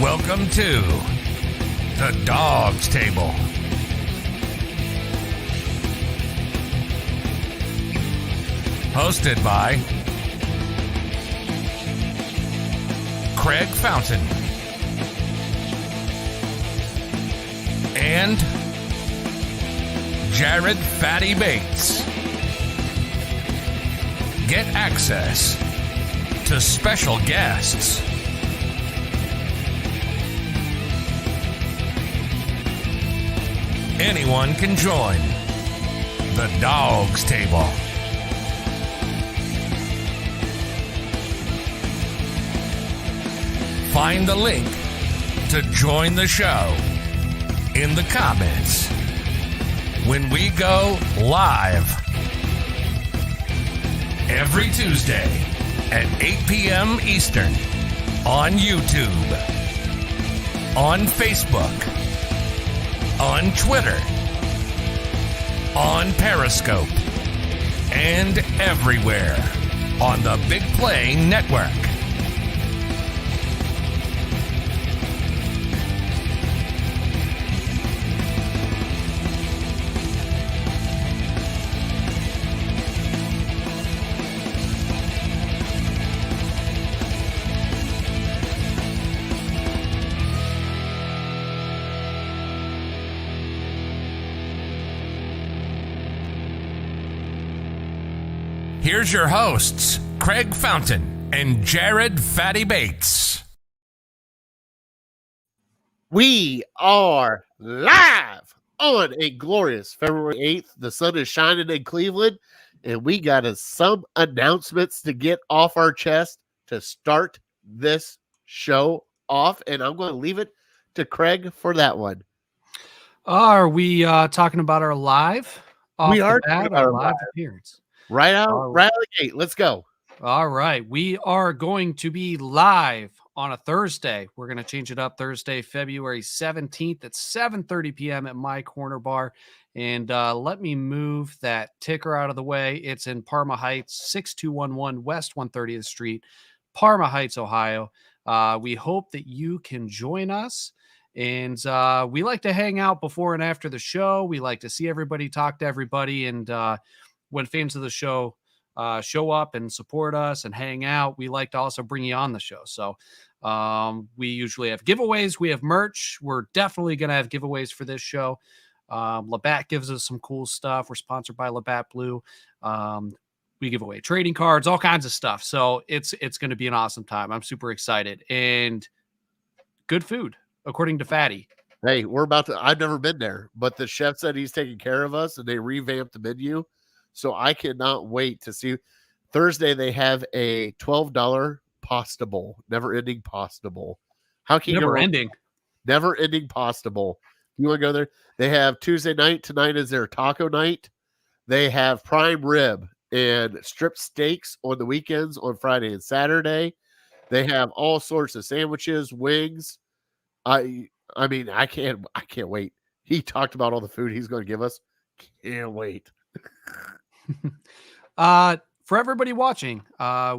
Welcome to the Dawgs Table. Hosted by Craig Fountain and Jared Fatty Bates. Get access to special guests, anyone can join the Dawgs Table. Find the link to join the show in the comments when we go live every Tuesday at 8 p.m. Eastern on YouTube, on Facebook, on Twitter, on Periscope, and everywhere on the BIGPLAY network. Here's your hosts, Craig Fountain and Jared Fatty Bates. We are live on a glorious February 8th. The sun is shining in Cleveland, and we got some announcements to get off our chest to start this show off, and I'm going to leave it to Craig for that one. Are we talking about our live? We are talking about our live appearance. Right out of the gate. Let's go. All right. We are going to be live on a Thursday. We're going to change it up Thursday, February 17th at 7:30 p.m. at my corner bar. And let me move that ticker out of the way. It's in Parma Heights, 6211 West 130th Street, Parma Heights, Ohio. We hope that you can join us. And we like to hang out before and after the show. We like to see everybody, talk to everybody. And when fans of the show show up and support us and hang out, we like to also bring you on the show. So we usually have giveaways. We have merch. We're definitely going to have giveaways for this show. Labatt gives us some cool stuff. We're sponsored by Labatt Blue. We give away trading cards, all kinds of stuff. So it's going to be an awesome time. I'm super excited. And good food, according to Fatty. Hey, we're about to, I've never been there, but the chef said he's taking care of us and they revamped the menu. So I cannot wait to see. Thursday, they have a $12 pasta bowl, never-ending pasta bowl. How can you go wrong? Never-ending pasta bowl. You want to go there? They have Tuesday night. Tonight is their taco night. They have prime rib and strip steaks on the weekends on Friday and Saturday. They have all sorts of sandwiches, wings. I mean, I can't wait. He talked about all the food he's going to give us. Can't wait. For everybody watching,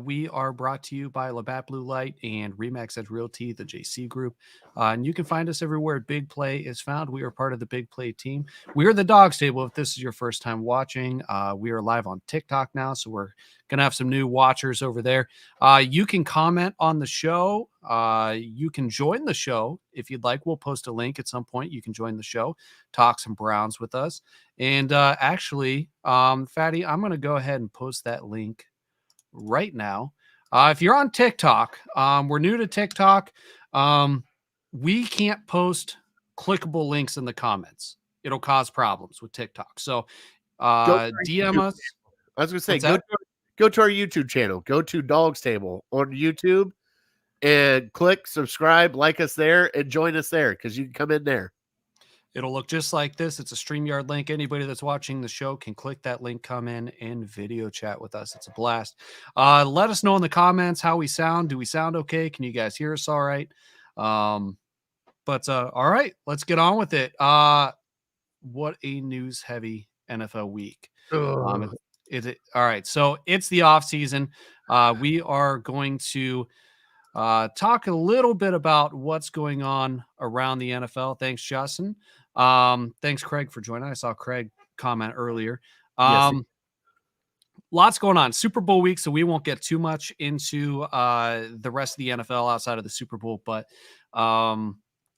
we are brought to you by Labatt Blue Light and Remax Edge Realty, the JC Group. And you can find us everywhere Big Play is found. We are part of the Big Play team. We are the Dawgs Table. If this is your first time watching, we are live on TikTok now, so we're going to have some new watchers over there. You can comment on the show. You can join the show if you'd like. We'll post a link at some point. You can join the show, talk some Browns with us. And actually, Fatty, I'm going to go ahead and post that link right now. If you're on TikTok, we're new to TikTok. We can't post clickable links in the comments. It'll cause problems with TikTok. So DM us. I was going to say, go to our YouTube channel. Go to Dawgs Table on YouTube and click subscribe, like us there, and join us there because you can come in there. It'll look just like this. It's a StreamYard link. Anybody that's watching the show can click that link, come in, and video chat with us. It's a blast. Let us know in the comments how we sound. Do we sound okay? Can you guys hear us all right? All right, let's get on with it. What a news-heavy NFL week. All right, so it's the off season. We are going to talk a little bit about what's going on around the NFL. Thanks, Justin. Thanks, Craig, for joining. I saw Craig comment earlier. Yes. Lots going on. Super Bowl week, so we won't get too much into the rest of the NFL outside of the Super Bowl, but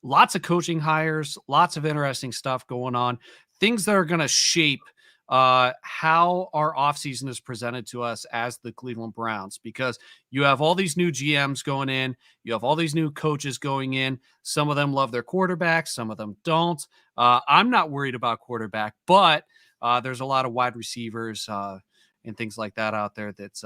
lots of coaching hires, lots of interesting stuff going on, things that are going to shape how our offseason is presented to us as the Cleveland Browns, because you have all these new GMs going in, you have all these new coaches going in. Some of them love their quarterbacks, some of them don't. I'm not worried about quarterback, but there's a lot of wide receivers and things like that out there that's,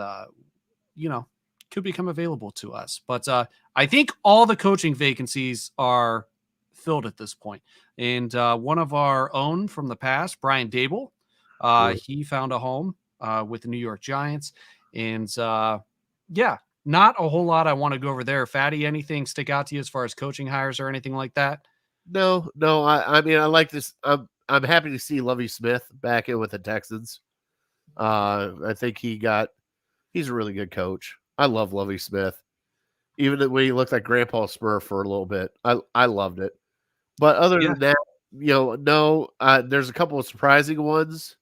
could become available to us. But I think all the coaching vacancies are filled at this point. And one of our own from the past, Brian Dable, he found a home with the New York Giants. And not a whole lot I want to go over there. Fatty, anything stick out to you as far as coaching hires or anything like that? No. I mean, I like this. I'm happy to see Lovie Smith back in with the Texans. I think he's a really good coach. I love Lovie Smith. Even when he looked like Grandpa Spur for a little bit, I loved it. But other than that, there's a couple of surprising ones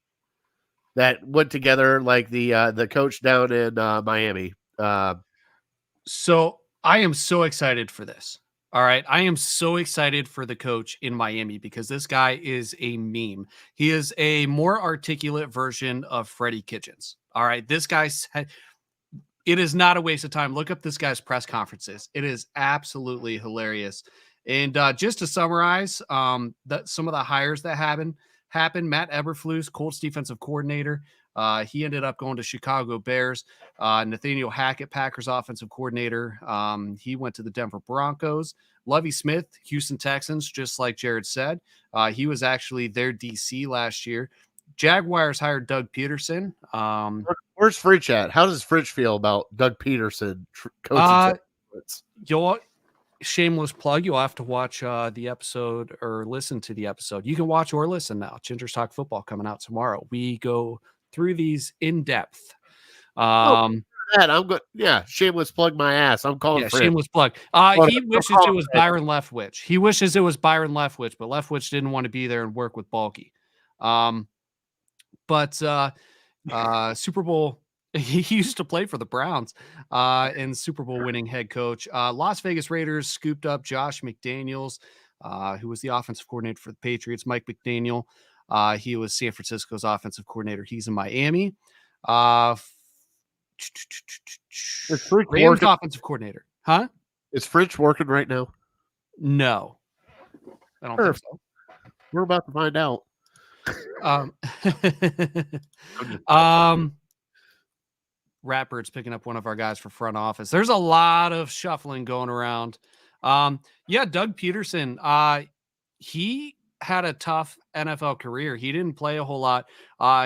that went together, like the coach down in Miami. So I am so excited for this. All right. I am so excited for the coach in Miami because this guy is a meme. He is a more articulate version of Freddie Kitchens. All right. This guy said, it is not a waste of time. Look up this guy's press conferences. It is absolutely hilarious. And just to summarize, some of the hires that happened. Matt Eberflus, Colts defensive coordinator. He ended up going to Chicago Bears. Nathaniel Hackett, Packers offensive coordinator. He went to the Denver Broncos. Lovie Smith, Houston Texans, just like Jared said. He was actually their DC last year. Jaguars hired Doug Peterson. Where's Fritch at? How does Fritch feel about Doug Peterson coaching? Shameless plug. You'll have to watch the episode or listen to the episode. You can watch or listen now. Ginger's Talk Football coming out tomorrow. We go through these in depth. I'm good. Yeah, shameless plug my ass. I'm calling. Shameless plug. He wishes it was Byron Leftwich. He wishes it was Byron Leftwich, but Leftwich didn't want to be there and work with Balky. But Super Bowl. He used to play for the Browns and Super Bowl winning head coach. Las Vegas Raiders scooped up Josh McDaniels, who was the offensive coordinator for the Patriots. Mike McDaniel, he was San Francisco's offensive coordinator. He's in Miami. Rams offensive coordinator. Huh? Is Fritch working right now? No. I don't think so. We're about to find out. Ratbird's picking up one of our guys for front office. There's a lot of shuffling going around. Doug Peterson, he had a tough NFL career. He didn't play a whole lot.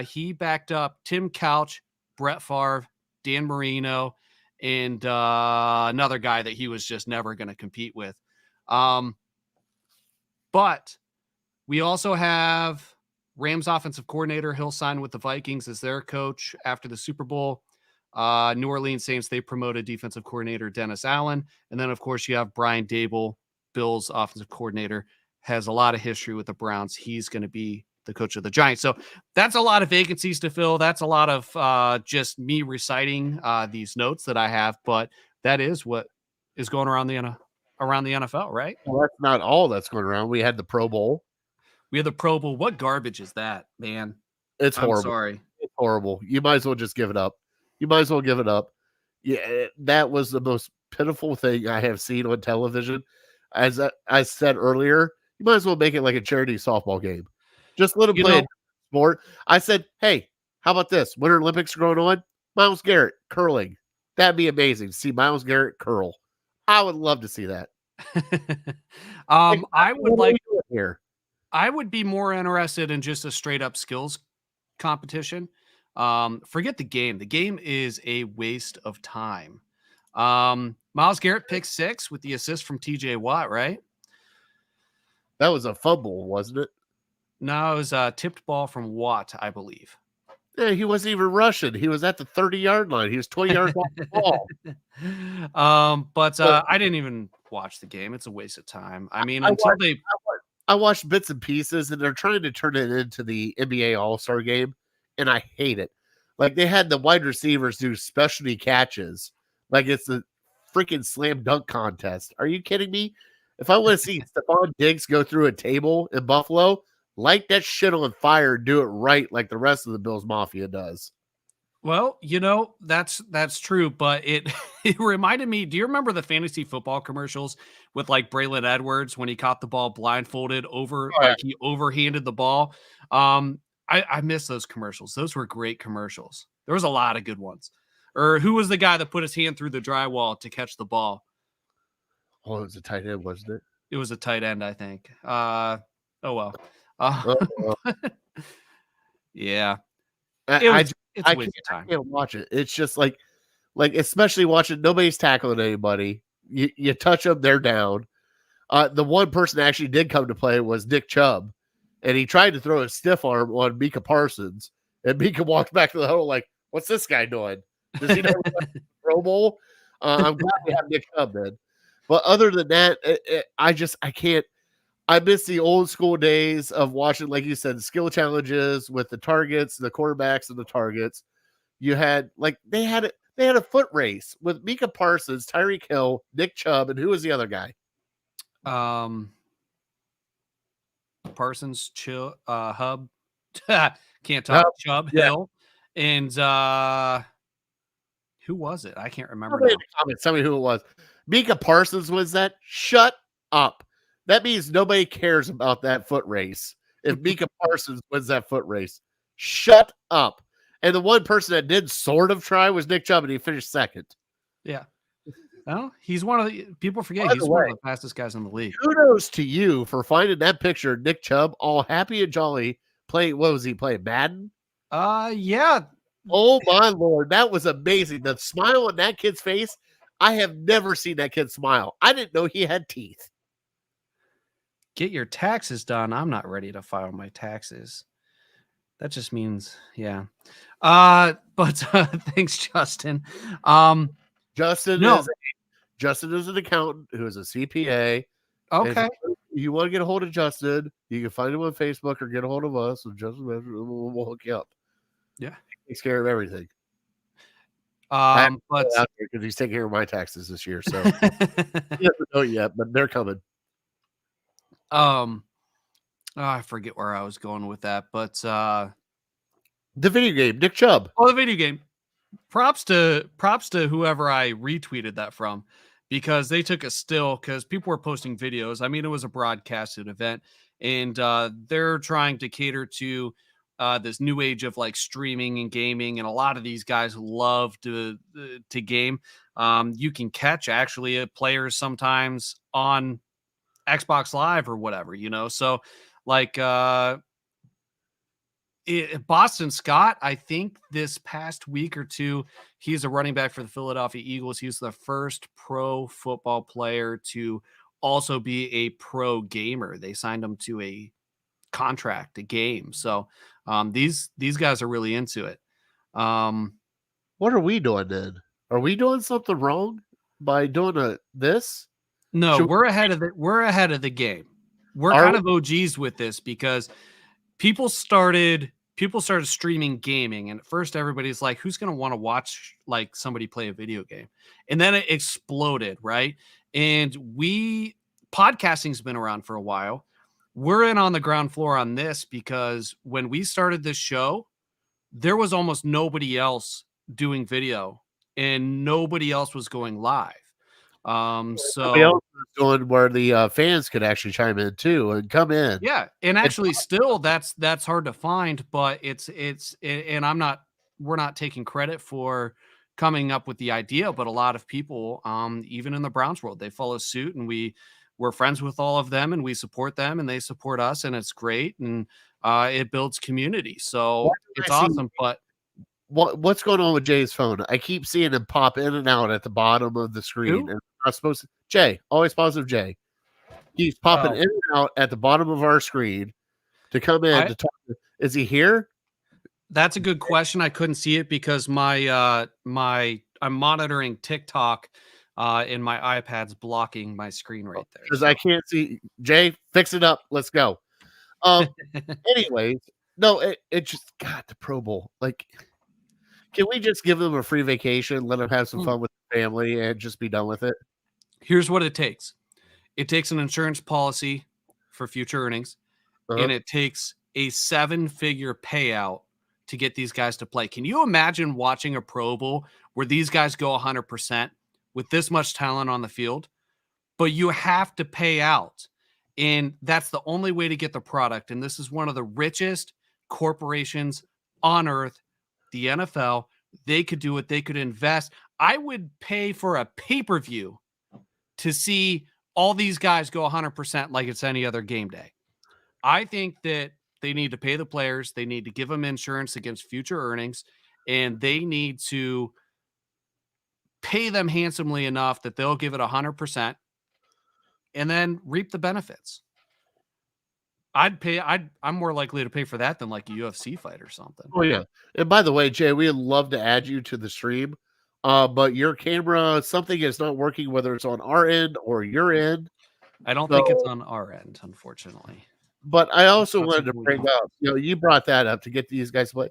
He backed up Tim Couch, Brett Favre, Dan Marino, and another guy that he was just never going to compete with. But we also have Rams offensive coordinator. He'll sign with the Vikings as their coach after the Super Bowl. New Orleans Saints, they promoted defensive coordinator Dennis Allen. And then, of course, you have Brian Dable, Bills offensive coordinator, has a lot of history with the Browns. He's going to be the coach of the Giants. So that's a lot of vacancies to fill. That's a lot of just me reciting these notes that I have. But that is what is going around the NFL, right? Well, that's not all that's going around. We had the Pro Bowl. We had the Pro Bowl. What garbage is that, man? It's horrible. I'm sorry. It's horrible. You might as well just give it up. Yeah, that was the most pitiful thing I have seen on television. As I said earlier, you might as well make it like a charity softball game. Just let them play a sport. I said, hey, how about this? Winter Olympics are going on. Myles Garrett, curling. That'd be amazing. See Myles Garrett curl. I would love to see that. I would be more interested in just a straight up skills competition. Forget the game. The game is a waste of time. Myles Garrett picked 6 with the assist from TJ Watt, right? That was a fumble, wasn't it? No, it was a tipped ball from Watt, I believe. Yeah, he wasn't even rushing. He was at the 30-yard line. He was 20 yards off the ball. But But I didn't even watch the game. It's a waste of time. I mean, I until watched, they I watched bits and pieces, and they're trying to turn it into the NBA All-Star game, and I hate it. Like, they had the wide receivers do specialty catches. Like, it's a freaking slam dunk contest. Are you kidding me? If I want to see Stephon Diggs go through a table in Buffalo, light that shit on fire and do it right like the rest of the Bills Mafia does. Well, that's true, but it it reminded me, do you remember the fantasy football commercials with like Braylon Edwards when he caught the ball blindfolded like he overhanded the ball? I miss those commercials. Those were great commercials. There was a lot of good ones. Or who was the guy that put his hand through the drywall to catch the ball? Oh, it was a tight end, wasn't it? It was a tight end, I think. Oh well. Well. Yeah. I It's a waste of time. can't watch it. It's just like especially watching nobody's tackling anybody. You touch them, they're down. The one person that actually did come to play was Nick Chubb, and he tried to throw a stiff arm on Micah Parsons, and Micah walked back to the huddle like, "What's this guy doing? Does he know Pro Bowl?" I'm glad we have Nick Chubb then, but other than that, I can't. I miss the old school days of watching, like you said, skill challenges with the targets, the quarterbacks, and the targets. You had they had a foot race with Micah Parsons, Tyreek Hill, Nick Chubb, and who was the other guy? Parsons, Hub, can't talk. Chubb, yeah. Hill, and who was it? I can't remember. Tell me who it was. Micah Parsons was that? Shut up. That means nobody cares about that foot race. If Micah Parsons wins that foot race, shut up. And the one person that did sort of try was Nick Chubb, and he finished second. Yeah. Well, he's one of the people forget he's one of the fastest guys in the league. Kudos to you for finding that picture of Nick Chubb all happy and jolly playing. What was he playing? Madden? Yeah. Oh my Lord. That was amazing. The smile on that kid's face. I have never seen that kid smile. I didn't know he had teeth. Get your taxes done. I'm not ready to file my taxes. That just means, yeah. But thanks, Justin. Justin is an accountant who is a CPA. Okay. If you want to get a hold of Justin, you can find him on Facebook or get a hold of us. And Justin, we'll hook you up. Yeah. He takes care of everything. But because he's taking care of my taxes this year, so he doesn't know yet, but they're coming. I forget where I was going with that, but the video game, Nick Chubb. Oh, the video game. Props to whoever I retweeted that from, because they took a still, because people were posting videos. I mean, it was a broadcasted event, and they're trying to cater to this new age of like streaming and gaming, and a lot of these guys love to game. You can catch actually players sometimes on Xbox Live or whatever, so like Boston Scott, I think this past week or two, he's a running back for the Philadelphia Eagles. He's the first pro football player to also be a pro gamer. They signed him to a contract, a game. So these guys are really into it. What are we doing then? Are we doing something wrong by doing this? No, we're ahead of the game. We're kind of OGs with this, because people started streaming gaming, and at first everybody's like, who's going to want to watch like somebody play a video game? And then it exploded, right? And podcasting's been around for a while. We're in on the ground floor on this, because when we started this show, there was almost nobody else doing video, and nobody else was going live. Somebody else was doing where the fans could actually chime in too and come in. Yeah, and actually, still that's hard to find, but and we're not taking credit for coming up with the idea, but a lot of people, even in the Browns world, they follow suit, and we're friends with all of them, and we support them, and they support us, and it's great, and it builds community, so it's awesome. But what's going on with Jay's phone? I keep seeing him pop in and out at the bottom of the screen. And I'm supposed to Jay, always positive Jay. He's popping in and out at the bottom of our screen to come in to talk. Is he here? That's a good question. I couldn't see it because I'm monitoring TikTok and my iPad's blocking my screen right there. Because So. I can't see. Jay, fix it up. Let's go. Anyways, no, it just got the Pro Bowl. Like, can we just give them a free vacation, let them have some fun with the family, and just be done with it? Here's what it takes. It takes an insurance policy for future earnings, and it takes a 7-figure payout to get these guys to play. Can you imagine watching a Pro Bowl where these guys go 100% with this much talent on the field, but you have to pay out? And that's the only way to get the product. And this is one of the richest corporations on earth, the NFL. They could do it. They could invest. I would pay for a pay-per-view to see all these guys go 100% like it's any other game day. I think that they need to pay the players. They need to give them insurance against future earnings, and they need to pay them handsomely enough that they'll give it 100% and then reap the benefits. I'm more likely to pay for that than like a UFC fight or something. Oh yeah. And by the way, Jay, we'd love to add you to the stream. But your camera, something is not working, whether it's on our end or your end. I don't think it's on our end, unfortunately. But I also wanted to bring up, you brought that up to get these guys to play.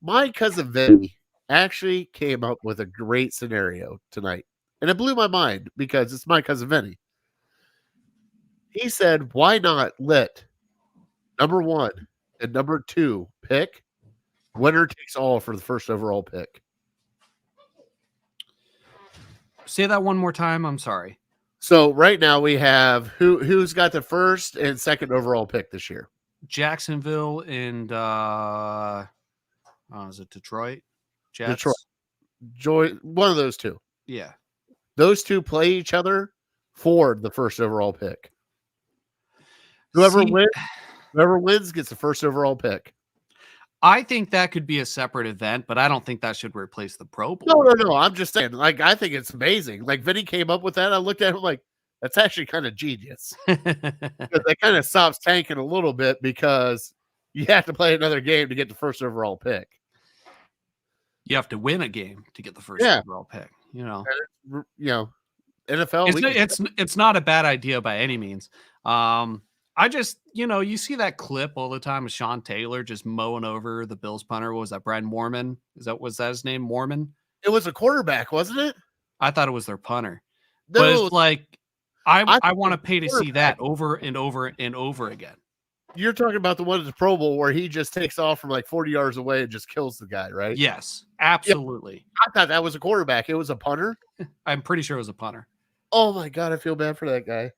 My cousin Vinny actually came up with a great scenario tonight. And it blew my mind because it's my cousin Vinny. He said, why not let number 1 and number 2 pick? Winner takes all for the first overall pick. Say that one more time. I'm sorry. So right now we have who's got the first and second overall pick this year? Jacksonville and is it Detroit? Jets? Detroit. One of those two. Yeah. Those two play each other for the first overall pick. Whoever wins gets the first overall pick. I think that could be a separate event, but I don't think that should replace the Pro Bowl. No. I'm just saying, like, I think it's amazing. Like, Vinny came up with that. I looked at him like, that's actually kind of genius. Because that kind of stops tanking a little bit because you have to play another game to get the first overall pick. You have to win a game to get the first overall pick. NFL. It's not a bad idea by any means. I just, you see that clip all the time of Sean Taylor just mowing over the Bills punter. What was that, Brian Mormon? Was that his name, Mormon? It was a quarterback, wasn't it? I thought it was their punter. No, but it's like, I want to pay to see that over and over and over again. You're talking about the one at the Pro Bowl where he just takes off from like 40 yards away and just kills the guy, right? Yes, absolutely. Yeah, I thought that was a quarterback. It was a punter. I'm pretty sure it was a punter. Oh my God, I feel bad for that guy.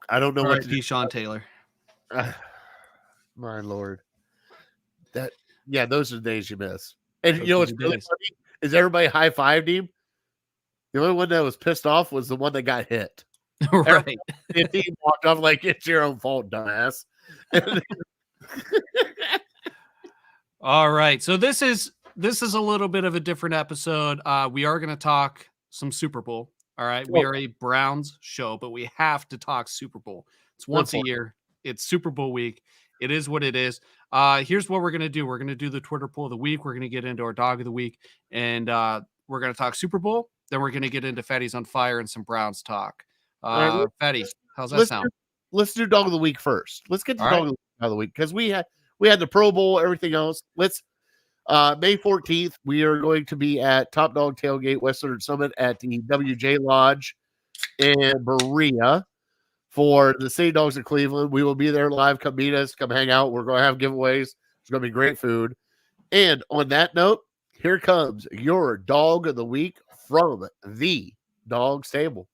I don't know what to do. Sean Taylor. My Lord. Those are the days you miss. And what's really funny is everybody high-fived him. The only one that was pissed off was the one that got hit. Right. If he walked off like, it's your own fault, dumbass. All right. So this is a little bit of a different episode. We are going to talk some Super Bowl. All right. We are a Browns show, but we have to talk Super Bowl. It's once a year. It's Super Bowl week. It is what it is. Here's what we're going to do. We're going to do the Twitter poll of the week. We're going to get into our dog of the week, and we're going to talk Super Bowl. Then we're going to get into Fetty's on Fire and some Browns talk. Fetty, how's that sound? Let's do dog of the week first. Let's get to dog of the week because we had the Pro Bowl, everything else. Let's May 14th, we are going to be at Top Dog Tailgate Western Summit at the WJ Lodge in Berea for the City Dogs of Cleveland. We will be there live. Come meet us. Come hang out. We're going to have giveaways. It's going to be great food. And on that note, here comes your dog of the week from the Dawgs Table.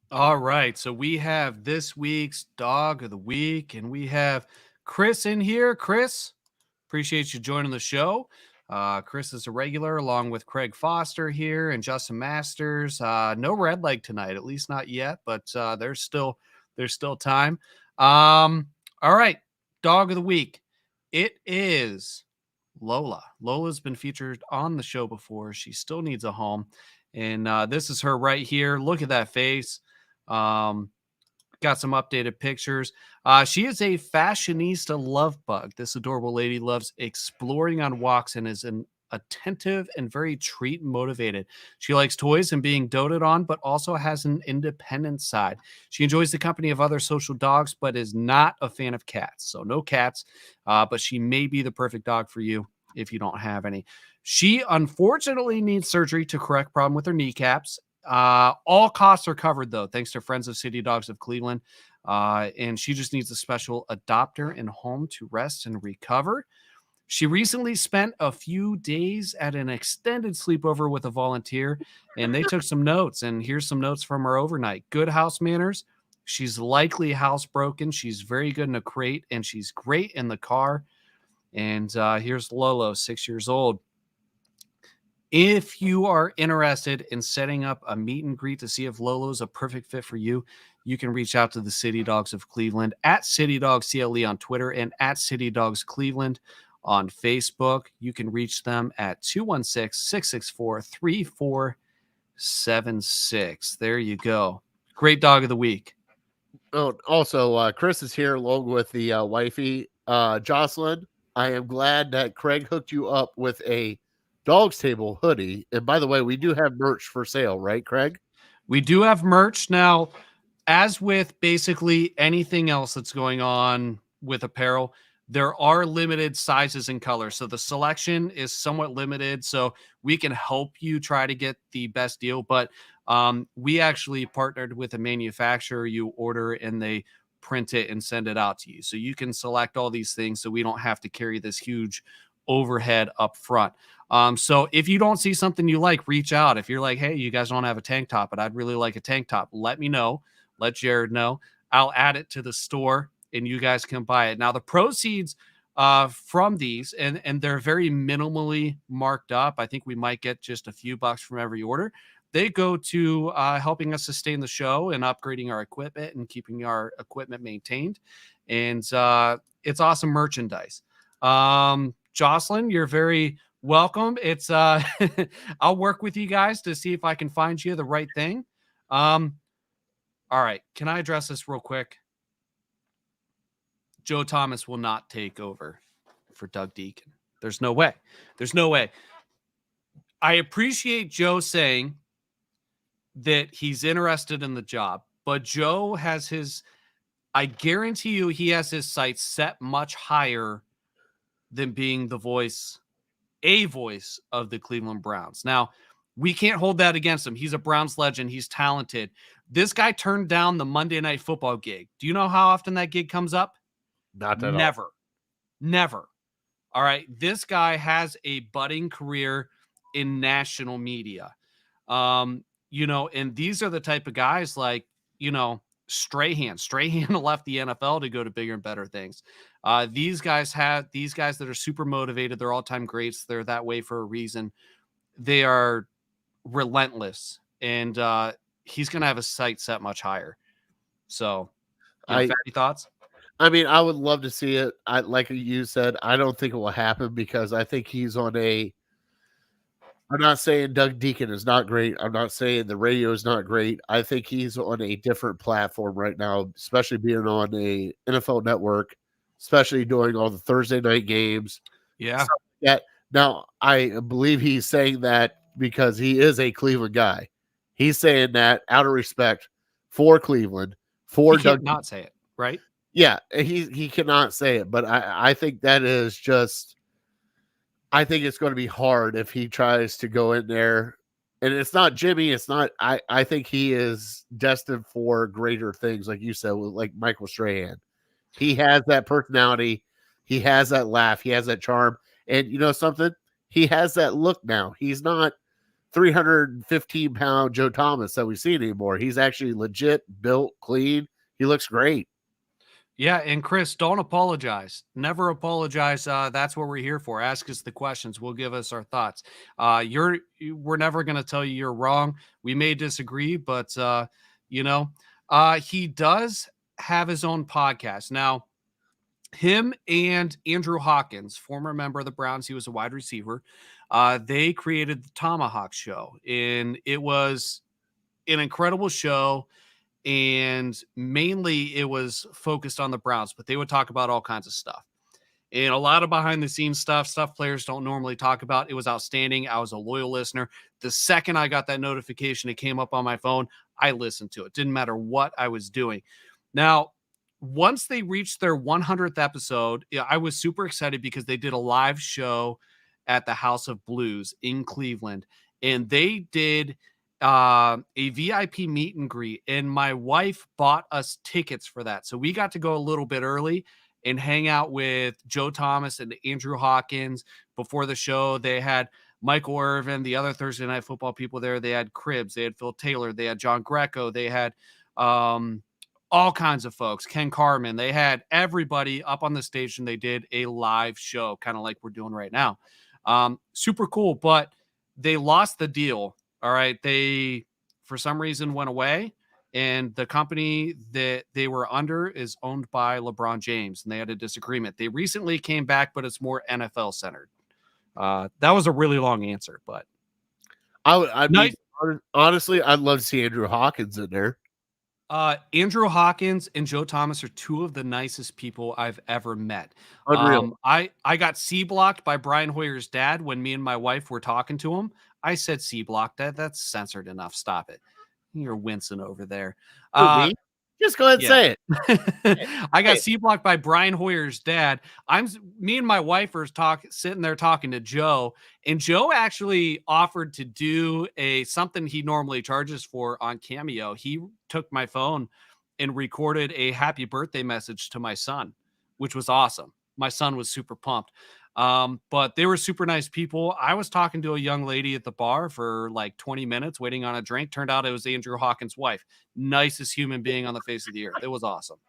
All right, so we have this week's dog of the week, and we have Chris in here. Chris, appreciate you joining the show. Chris is a regular, along with Craig Foster here and Justin Masters. No red leg tonight, at least not yet, but there's still time. All right, dog of the week. It is Lola. Lola's been featured on the show before. She still needs a home. And this is her right here. Look at that face. Got some updated pictures. She is a fashionista love bug. This adorable lady loves exploring on walks and is an attentive and very treat motivated. She likes toys and being doted on, but also has an independent side. She enjoys the company of other social dogs, but is not a fan of cats. So no cats, but she may be the perfect dog for you if you don't have any. She unfortunately needs surgery to correct problem with her kneecaps. All costs are covered, though, thanks to Friends of City Dogs of Cleveland. And she just needs a special adopter and home to rest and recover. She recently spent a few days at an extended sleepover with a volunteer, and they took some notes. And here's some notes from her overnight. Good house manners. She's likely housebroken. She's very good in a crate, and she's great in the car. And here's Lola, 6 years old. If you are interested in setting up a meet and greet to see if Lolo is a perfect fit for you, you can reach out to the City Dogs of Cleveland at City Dogs CLE on Twitter and at City Dogs Cleveland on Facebook. You can reach them at 216-664-3476. There you go. Great dog of the week. Oh, also, Chris is here along with the wifey, Jocelyn. I am glad that Craig hooked you up with a Dawgs Table hoodie. And by the way, we do have merch for sale, right, Craig? We do have merch. Now, as with basically anything else that's going on with apparel, there are limited sizes and colors. So the selection is somewhat limited. So we can help you try to get the best deal. But we actually partnered with a manufacturer. You order and they print it and send it out to you. So you can select all these things so we don't have to carry this huge overhead up front. So if you don't see something you like, reach out. If you're like, hey, you guys don't have a tank top, but I'd really like a tank top, let me know. Let Jared know. I'll add it to the store and you guys can buy it. Now, the proceeds from these, and they're very minimally marked up. I think we might get just a few bucks from every order. They go to helping us sustain the show and upgrading our equipment and keeping our equipment maintained. And it's awesome merchandise. Jocelyn, you're very welcome. It's I'll work with you guys to see if I can find you the right thing. All right, can I address this real quick? Joe Thomas will not take over for Doug Deacon. There's no way. There's no way. I appreciate Joe saying that he's interested in the job, but Joe has I guarantee you he has his sights set much higher than being a voice of the Cleveland Browns. Now, we can't hold that against him. He's a Browns legend. He's talented. This guy turned down the Monday Night Football gig. Do you know how often that gig comes up? Not at all. Never. All right. This guy has a budding career in national media. And these are the type of guys like, Strahan. Strahan left the NFL to go to bigger and better things. These guys that are super motivated. They're all-time greats. They're that way for a reason. They are relentless, and he's going to have a sight set much higher. So, fatty thoughts? I mean, I would love to see it. Like you said, I don't think it will happen because I think he's on I'm not saying Doug Deacon is not great. I'm not saying the radio is not great. I think he's on a different platform right now, especially being on a NFL network, especially doing all the Thursday night games. Yeah. Now, I believe he's saying that because he is a Cleveland guy. He's saying that out of respect for Cleveland, for Doug. Not say it, right? Yeah, he cannot say it, but I think that is just. I think it's going to be hard if he tries to go in there. And it's not Jimmy. It's not. I think he is destined for greater things, like you said, like Michael Strahan. He has that personality. He has that laugh. He has that charm. And you know something? He has that look now. He's not 315-pound Joe Thomas that we've seen anymore. He's actually legit, built, clean. He looks great. Yeah, and Chris, don't apologize. Never apologize. That's what we're here for. Ask us the questions. We'll give us our thoughts. We're never going to tell you you're wrong. We may disagree, but he does have his own podcast. Now, him and Andrew Hawkins, former member of the Browns, he was a wide receiver. They created the Tomahawk Show, and it was an incredible show. And mainly it was focused on the Browns, but they would talk about all kinds of stuff. And a lot of behind the scenes stuff players don't normally talk about. It was outstanding. I was a loyal listener. The second I got that notification, it came up on my phone, I listened to it. Didn't matter what I was doing. Now, once they reached their 100th episode, I was super excited because they did a live show at the House of Blues in Cleveland, and they did a VIP meet and greet, and my wife bought us tickets for that. So we got to go a little bit early and hang out with Joe Thomas and Andrew Hawkins. Before the show, they had Michael Irvin, the other Thursday Night Football people there. They had Cribbs, they had Phil Taylor, they had John Greco, they had all kinds of folks, Ken Carman. They had everybody up on the stage, and they did a live show, kind of like we're doing right now. Super cool, but they lost the deal. All right. They, for some reason, went away, and the company that they were under is owned by LeBron James, and they had a disagreement. They recently came back, but it's more NFL centered. That was a really long answer, but I mean, honestly, I'd love to see Andrew Hawkins in there. Andrew Hawkins and Joe Thomas are two of the nicest people I've ever met. Unreal. I got C-blocked by Brian Hoyer's dad when me and my wife were talking to him. I said C-blocked. That's censored enough. Stop it. You're wincing over there. Just go ahead and say it. I got C-blocked by Brian Hoyer's dad. Me and my wife are sitting there talking to Joe, and Joe actually offered to do something he normally charges for on Cameo. He took my phone and recorded a happy birthday message to my son, which was awesome. My son was super pumped. But they were super nice people. I was talking to a young lady at the bar for like 20 minutes waiting on a drink. Turned out it was Andrew Hawkins' wife. Nicest human being on the face of the earth. It was awesome.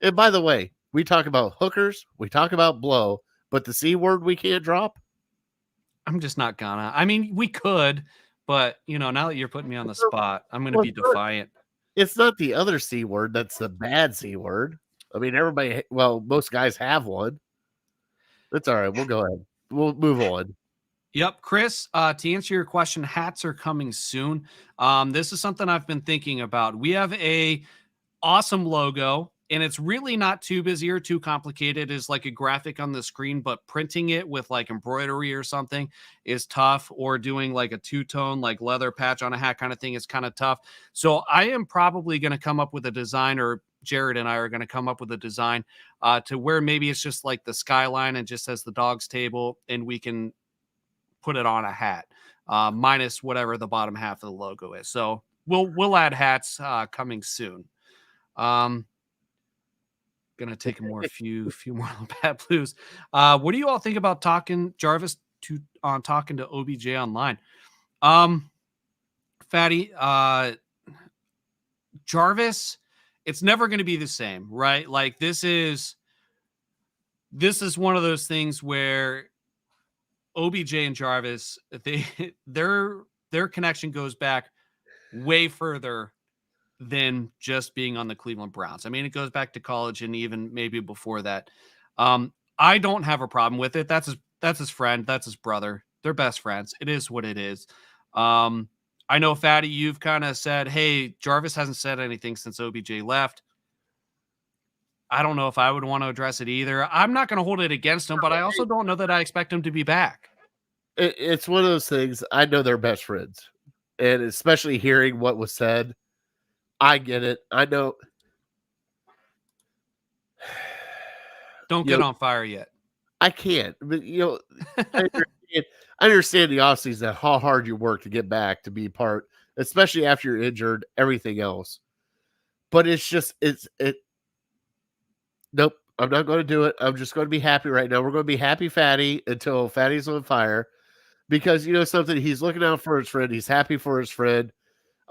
And by the way, we talk about hookers, we talk about blow, but the C word we can't drop. I'm just not gonna. I mean, we could, but now that you're putting me on the spot, I'm gonna be defiant. It's not the other C word that's the bad C word. I mean, most guys have one. That's all right. We'll go ahead. We'll move on. Yep. Chris, to answer your question, hats are coming soon. This is something I've been thinking about. We have a awesome logo, and it's really not too busy or too complicated. It's like a graphic on the screen, but printing it with like embroidery or something is tough, or doing like a two-tone, like leather patch on a hat kind of thing is kind of tough. So I am probably going to come up with a design, or Jared and I are going to come up with a design to where maybe it's just like the skyline and just says the Dawgs Table, and we can put it on a hat, minus whatever the bottom half of the logo is. So we'll add hats coming soon. Gonna take a few more Bad Blues. What do you all think about talking to OBJ online? Fatty, Jarvis, it's never going to be the same, right? Like this is one of those things where OBJ and Jarvis, their connection goes back way further than just being on the Cleveland Browns. I mean, it goes back to college and even maybe before that. I don't have a problem with it. That's his friend. That's his brother. They're best friends. It is what it is. I know, Fatty, you've kind of said, hey, Jarvis hasn't said anything since OBJ left. I don't know if I would want to address it either. I'm not going to hold it against him, but I also don't know that I expect him to be back. It's one of those things. I know they're best friends, and especially hearing what was said, I get it. I know. Don't get on fire yet. I can't, but I understand the offseason, how hard you work to get back to be part, especially after you're injured, everything else. But nope, I'm not going to do it. I'm just going to be happy right now. We're going to be happy Fatty until Fatty's on fire, because something, he's looking out for his friend. He's happy for his friend.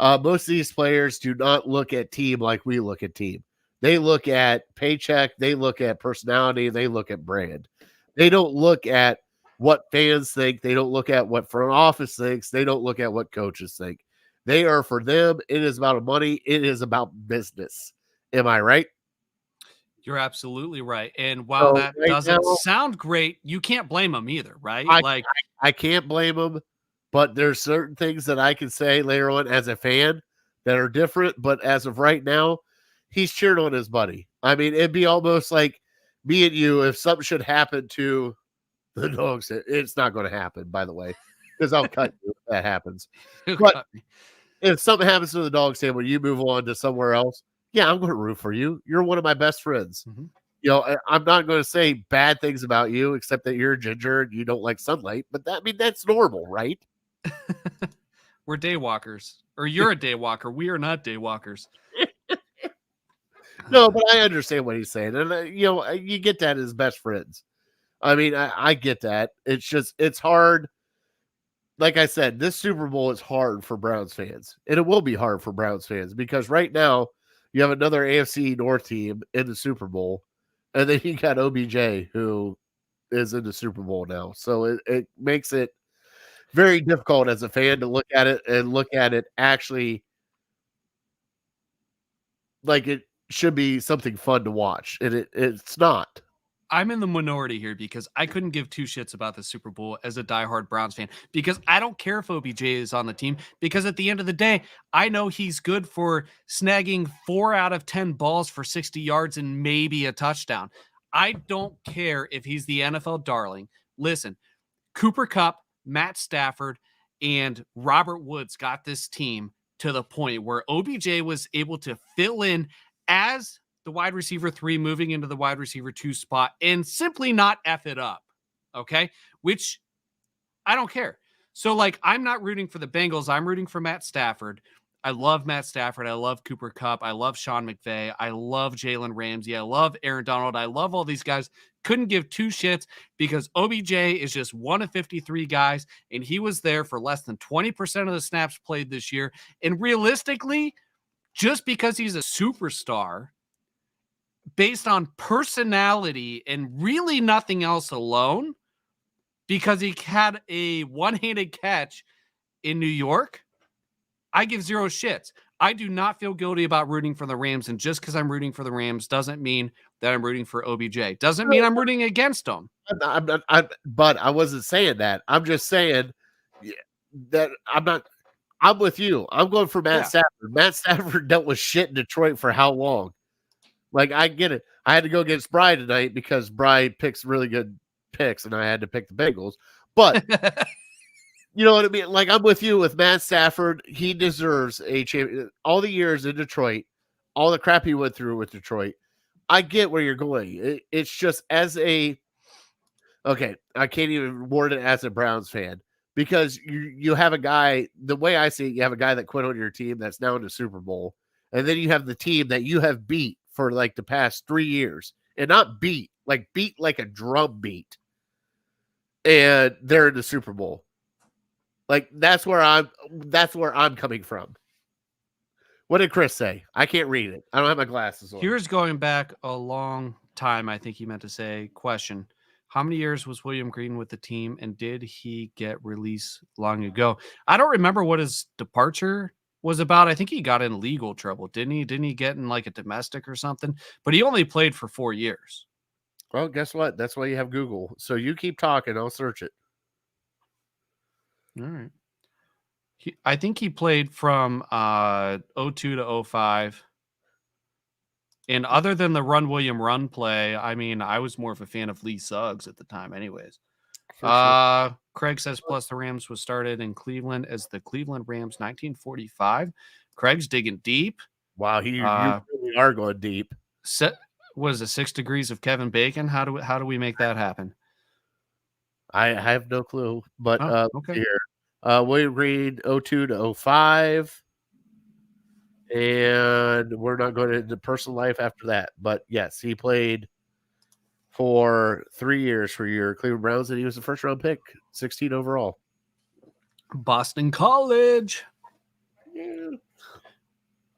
Most of these players do not look at team like we look at team. They look at paycheck. They look at personality. They look at brand. They don't look at what fans think. They don't look at what front office thinks. They don't look at what coaches think. They are, for them, it is about money. It is about business. Am I right? You're absolutely right. And while So that right doesn't now, sound great, you can't blame them either, right? I Like, I can't blame him, but there's certain things that I can say later on as a fan that are different. But as of right now, he's cheering on his buddy. I mean, it'd be almost like me and you if something should happen to the dogs. It's not going to happen, by the way, because I'll cut you if that happens. you But got me. if something happens to the Dawgs Table, you move on to somewhere else. Yeah, I'm going to root for you. You're one of my best friends. Mhm. You know, I'm not going to say bad things about you, except that you're a ginger and you don't like sunlight. But that, I mean, that's normal, right? We're daywalkers, or you're a daywalker. We are not daywalkers. No, but I understand what he's saying, and you know, you get that as best friends. I mean, I get that. It's just it's hard. Like I said, this Super Bowl is hard for Browns fans, and it will be hard for Browns fans because right now you have another AFC North team in the Super Bowl, and then you got OBJ who is in the Super Bowl now. So it makes it very difficult as a fan to look at it and look at it actually like it should be something fun to watch, and it's not. I'm in the minority here because I couldn't give two shits about the Super Bowl as a diehard Browns fan because I don't care if OBJ is on the team because at the end of the day, I know he's good for snagging 4 out of 10 balls for 60 yards and maybe a touchdown. I don't care if he's the NFL darling. Listen, Cooper Kupp, Matt Stafford, and Robert Woods got this team to the point where OBJ was able to fill in as the wide receiver 3 moving into the wide receiver 2 spot and simply not F it up. Okay. Which I don't care. So, like, I'm not rooting for the Bengals. I'm rooting for Matt Stafford. I love Matt Stafford. I love Cooper Kupp. I love Sean McVay. I love Jalen Ramsey. I love Aaron Donald. I love all these guys. Couldn't give two shits because OBJ is just one of 53 guys, and he was there for less than 20% of the snaps played this year. And realistically, just because he's a superstar, based on personality and really nothing else alone, because he had a one-handed catch in New York, I give zero shits. I do not feel guilty about rooting for the Rams, and just because I'm rooting for the Rams doesn't mean that I'm rooting for OBJ. Doesn't mean I'm rooting against them. I'm not, but I wasn't saying that. I'm just saying that I'm not. I'm with you. I'm going for Matt Stafford. Matt Stafford dealt with shit in Detroit for how long? Like, I get it. I had to go against Bry tonight because Bry picks really good picks, and I had to pick the Bengals. But you know what I mean? Like, I'm with you with Matt Stafford. He deserves a champion. All the years in Detroit, all the crap he went through with Detroit. I get where you're going. It's just as a okay, I can't even word it as a Browns fan because you have a guy. The way I see it, you have a guy that quit on your team that's now in the Super Bowl, and then you have the team that you have beat for like the past 3 years, and not beat like a drum beat, and they're in the Super Bowl. Like that's where I'm coming from. What did Chris say? I can't read it. I don't have my glasses on. Here's going back a long time. I think he meant to say question. How many years was William Green with the team, and did he get released long ago? I don't remember what his departure was about. I think he got in legal trouble, didn't he? Didn't he get in like a domestic or something? But he only played for 4 years. Well, guess what? That's why you have Google. So you keep talking. I'll search it. All right. I think he played from 02 to 05. And other than the Run William Run play, I mean, I was more of a fan of Lee Suggs at the time anyways. For Craig says, plus the Rams was started in Cleveland as the Cleveland Rams 1945. Craig's digging deep. Wow, you really are going deep. What is it, 6 degrees of Kevin Bacon? How do we make that happen? I have no clue. But okay. Here. William Green 02 to 05. And we're not going into personal life after that. But yes, he played for 3 years for your Cleveland Browns, and he was the first round pick, 16 overall. Boston College. Yeah.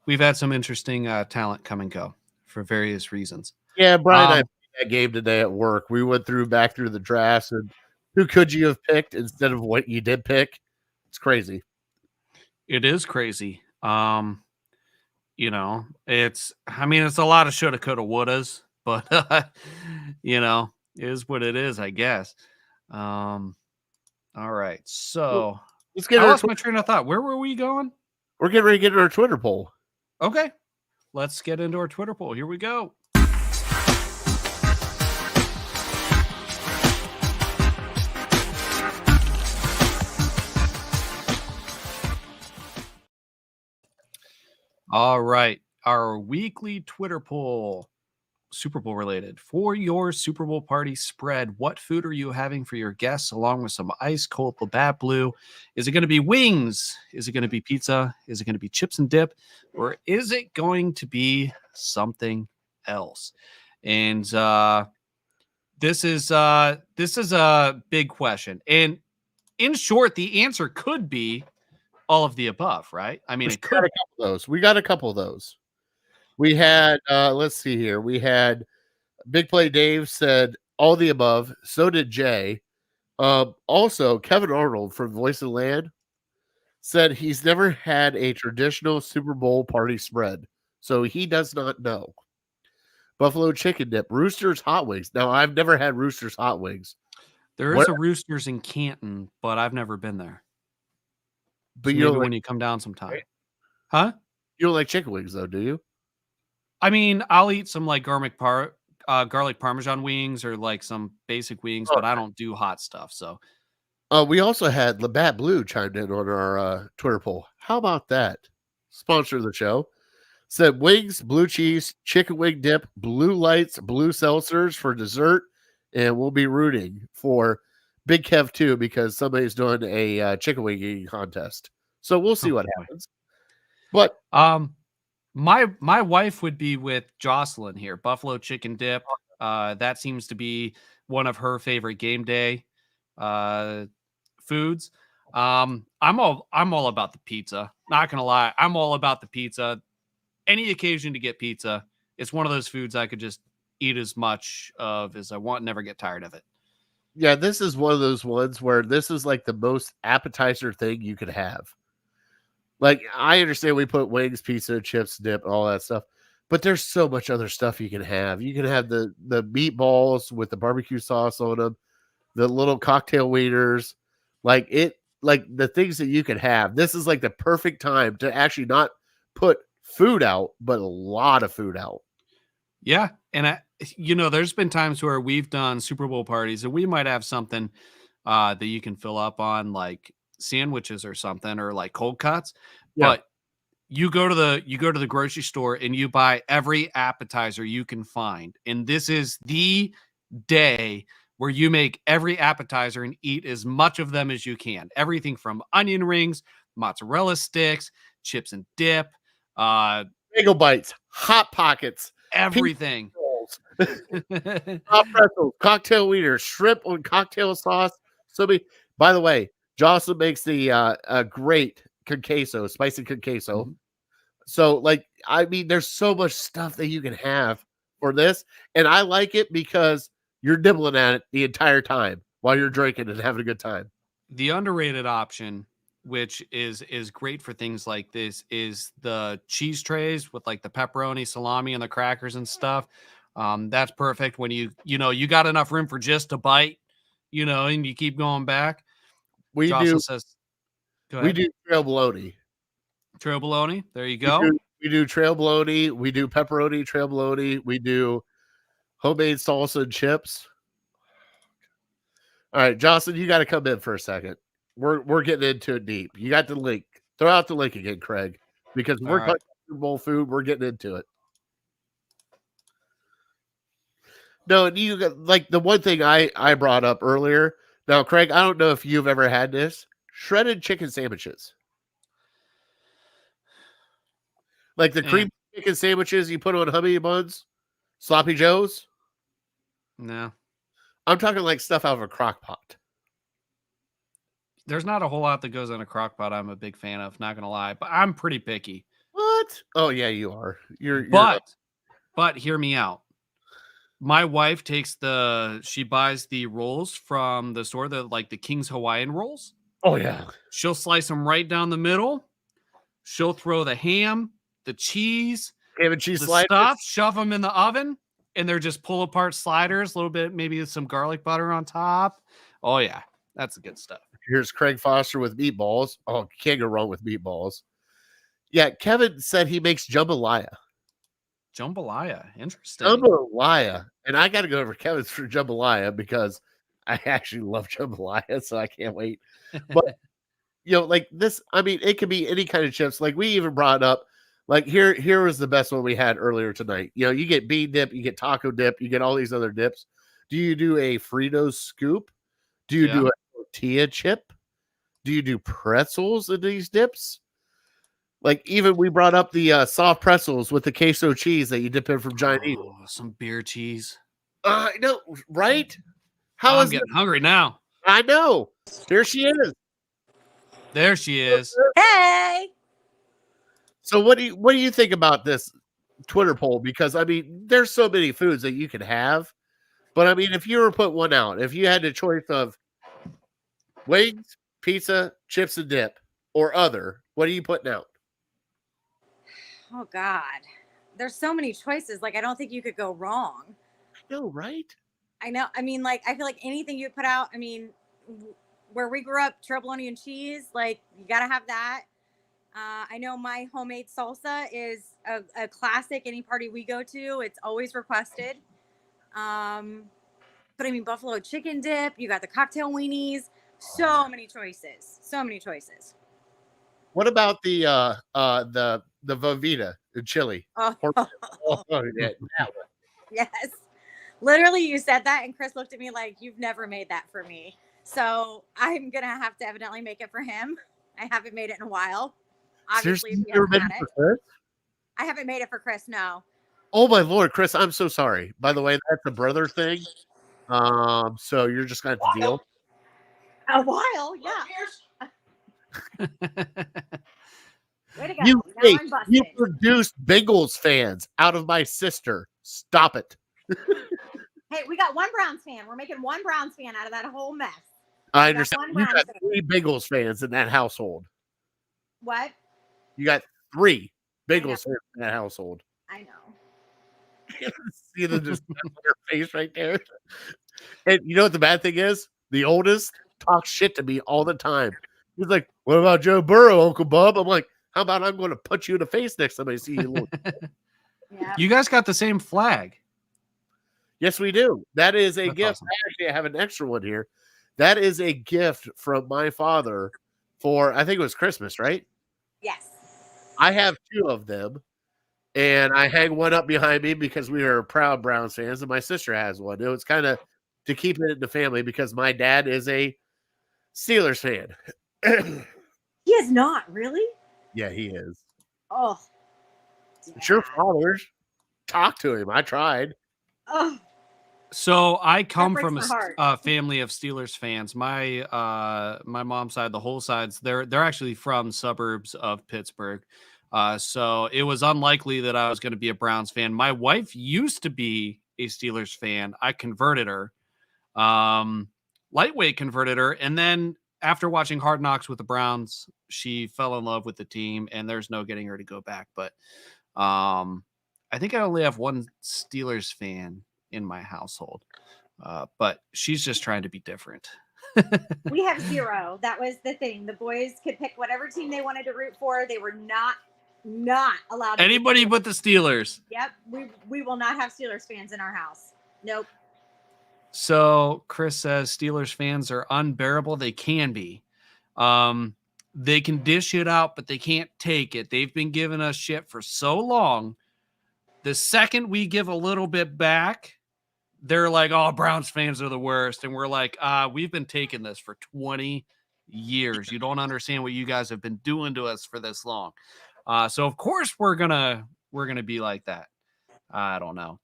We've had some interesting talent come and go for various reasons. Yeah, Brian and I played that game today at work. We went back through the drafts, and who could you have picked instead of what you did pick? It's crazy. It is crazy. You know, it's a lot of shoulda, coulda, wouldas. but it is what it is, I guess. All right, so Let's get I our lost my train of thought. Where were we going? We're getting ready to get our Twitter poll. Okay, let's get into our Twitter poll. Here we go. All right, our weekly Twitter poll, Super Bowl related. For your Super Bowl party spread, what food are you having for your guests along with some ice cold Labatt Blue? Is it going to be wings? Is it going to be pizza? Is it going to be chips and dip? Or is it going to be something else? And this is a big question. And in short, the answer could be all of the above, right? I mean, it could. We got a couple of those. We had, let's see here. We had Big Play Dave said all the above. So did Jay. Also, Kevin Arnold from Voice of the Land said he's never had a traditional Super Bowl party spread, so he does not know. Buffalo chicken dip, Rooster's hot wings. Now, I've never had Rooster's hot wings. There is a Rooster's in Canton, but I've never been there. But so you maybe when you come down sometime. Huh? You don't like chicken wings, though, do you? I mean, I'll eat some like garlic Parmesan wings or like some basic wings, but I don't do hot stuff. So, we also had Labatt Blue chimed in on our Twitter poll. How about that? Sponsor of the show said wings, blue cheese, chicken wing dip, blue lights, blue seltzers for dessert, and we'll be rooting for Big Kev too because somebody's doing a chicken wing eating contest. So we'll see what happens. But my wife would be with Jocelyn here. Buffalo chicken dip. That seems to be one of her favorite game day foods. I'm all about the pizza. Not gonna lie, I'm all about the pizza. Any occasion to get pizza, it's one of those foods I could just eat as much of as I want, never get tired of it. Yeah, this is one of those ones where this is like the most appetizer thing you could have. Like, I understand we put wings, pizza, chips, dip, all that stuff, but there's so much other stuff you can have. You can have the meatballs with the barbecue sauce on them, the little cocktail wieners, like the things that you can have. This is like the perfect time to actually not put food out, but a lot of food out. Yeah, and there's been times where we've done Super Bowl parties and we might have something that you can fill up on, like sandwiches or something, or like cold cuts. Yeah. But you go to the grocery store and you buy every appetizer you can find, and this is the day where you make every appetizer and eat as much of them as you can. Everything from onion rings, mozzarella sticks, chips and dip, bagel bites, hot pockets, everything. Hot pretzels, cocktail wieners, shrimp on cocktail sauce. By the way, Jocelyn makes the great con queso, spicy con queso. Mm-hmm. So, like, I mean, there's so much stuff that you can have for this, and I like it because you're nibbling at it the entire time while you're drinking and having a good time. The underrated option, which is great for things like this, is the cheese trays with like the pepperoni, salami, and the crackers and stuff. That's perfect when you got enough room for just a bite, and you keep going back. Jocelyn says, we do trail bologna. Trail bologna. There you go. We do trail bologna. We do pepperoni trail bologna. We do homemade salsa and chips. All right, Jocelyn, you got to come in for a second. We're getting into it deep. You got the link. Throw out the link again, Craig, because we're talking Super Bowl food. We're getting into it. No, and you got like the one thing I brought up earlier. Now, Craig, I don't know if you've ever had this shredded chicken sandwiches, like the cream chicken sandwiches you put on honey buns, sloppy joes. No, I'm talking like stuff out of a crock pot. There's not a whole lot that goes in a crock pot I'm a big fan of, not gonna lie, but I'm pretty picky. What? Oh yeah, you are. But hear me out. My wife she buys the rolls from the store, like the King's Hawaiian rolls. Oh yeah. She'll slice them right down the middle. She'll throw the ham, the cheese, ham and cheese stuff, shove them in the oven. and they're just pull apart sliders, a little bit, maybe some garlic butter on top. Oh yeah, that's the good stuff. Here's Craig Foster with meatballs. Oh, can't go wrong with meatballs. Yeah, Kevin said he makes jambalaya. Jambalaya, interesting. Jambalaya. And I got to go over Kevin's for jambalaya because I actually love jambalaya, so I can't wait. But, like this, I mean, it can be any kind of chips. Like we even brought up, like here was the best one we had earlier tonight. You get bean dip, you get taco dip, you get all these other dips. Do you do a Fritos scoop? Do you do a tortilla chip? Do you do pretzels in these dips? Like even we brought up the soft pretzels with the queso cheese that you dip in from Giant Eagle. Some beer cheese. I know, right? I'm getting hungry now. I know. Here she is. There she is. Hey. So what do you think about this Twitter poll? Because I mean, there's so many foods that you can have, but I mean, if you were put one out, if you had the choice of wings, pizza, chips and dip, or other, what are you putting out? Oh God, there's so many choices. Like I don't think you could go wrong. I know, right? I know. I mean, like I feel like anything you put out. I mean, where we grew up, triple onion cheese. Like you gotta have that. I know my homemade salsa is a classic. Any party we go to, it's always requested. But I mean, buffalo chicken dip. You got the cocktail weenies. So many choices. So many choices. What about the Vovita in chili? Oh, Yeah. yes. Literally, you said that, and Chris looked at me like, you've never made that for me. So I'm going to have to evidently make it for him. I haven't made it in a while. Obviously, Seriously, you never made it for Chris? I haven't made it for Chris, no. Oh, my Lord, Chris, I'm so sorry. By the way, that's a brother thing. So you're just going to have to deal. A while, yeah. Way to go. You produced Bengals fans out of my sister. Stop it. Hey, we got one Browns fan. We're making one Browns fan out of that whole mess. I understand. You got 3 Bengals fans in that household. What? You got 3 Bengals fans in that household. I know. See them just their face right there. And you know what the bad thing is? The oldest talks shit to me all the time. He's like, "What about Joe Burrow, Uncle Bub?" I'm like, "How about I'm going to punch you in the face next time I see you?" Yeah. You guys got the same flag. Yes, we do. That is a That's gift. awesome. Actually, I have an extra one here. That is a gift from my father for, I think it was Christmas, right? Yes. I have 2 of them, and I hang one up behind me because we are proud Browns fans, and my sister has one. It was kind of to keep it in the family because my dad is a Steelers fan. He is not, really? Yeah, he is. Oh. It's your father's. Talk to him. I tried. Oh. So I come breaks from my heart. a family of Steelers fans. My my mom's side, the whole sides, they're actually from suburbs of Pittsburgh. So it was unlikely that I was going to be a Browns fan. My wife used to be a Steelers fan. I converted her, lightweight converted her, and then after watching Hard Knocks with the Browns, she fell in love with the team, and there's no getting her to go back. But I think I only have one Steelers fan in my household, but she's just trying to be different. We have 0. That was the thing. The boys could pick whatever team they wanted to root for. They were not allowed to Anybody but the Steelers. Yep. We will not have Steelers fans in our house. Nope. So Chris says Steelers fans are unbearable. They can be. They can dish it out, but they can't take it. They've been giving us shit for so long. The second we give a little bit back, they're like, "Oh, Browns fans are the worst." And we're like, we've been taking this for 20 years. You don't understand what you guys have been doing to us for this long. So of course we're gonna be like that. I don't know.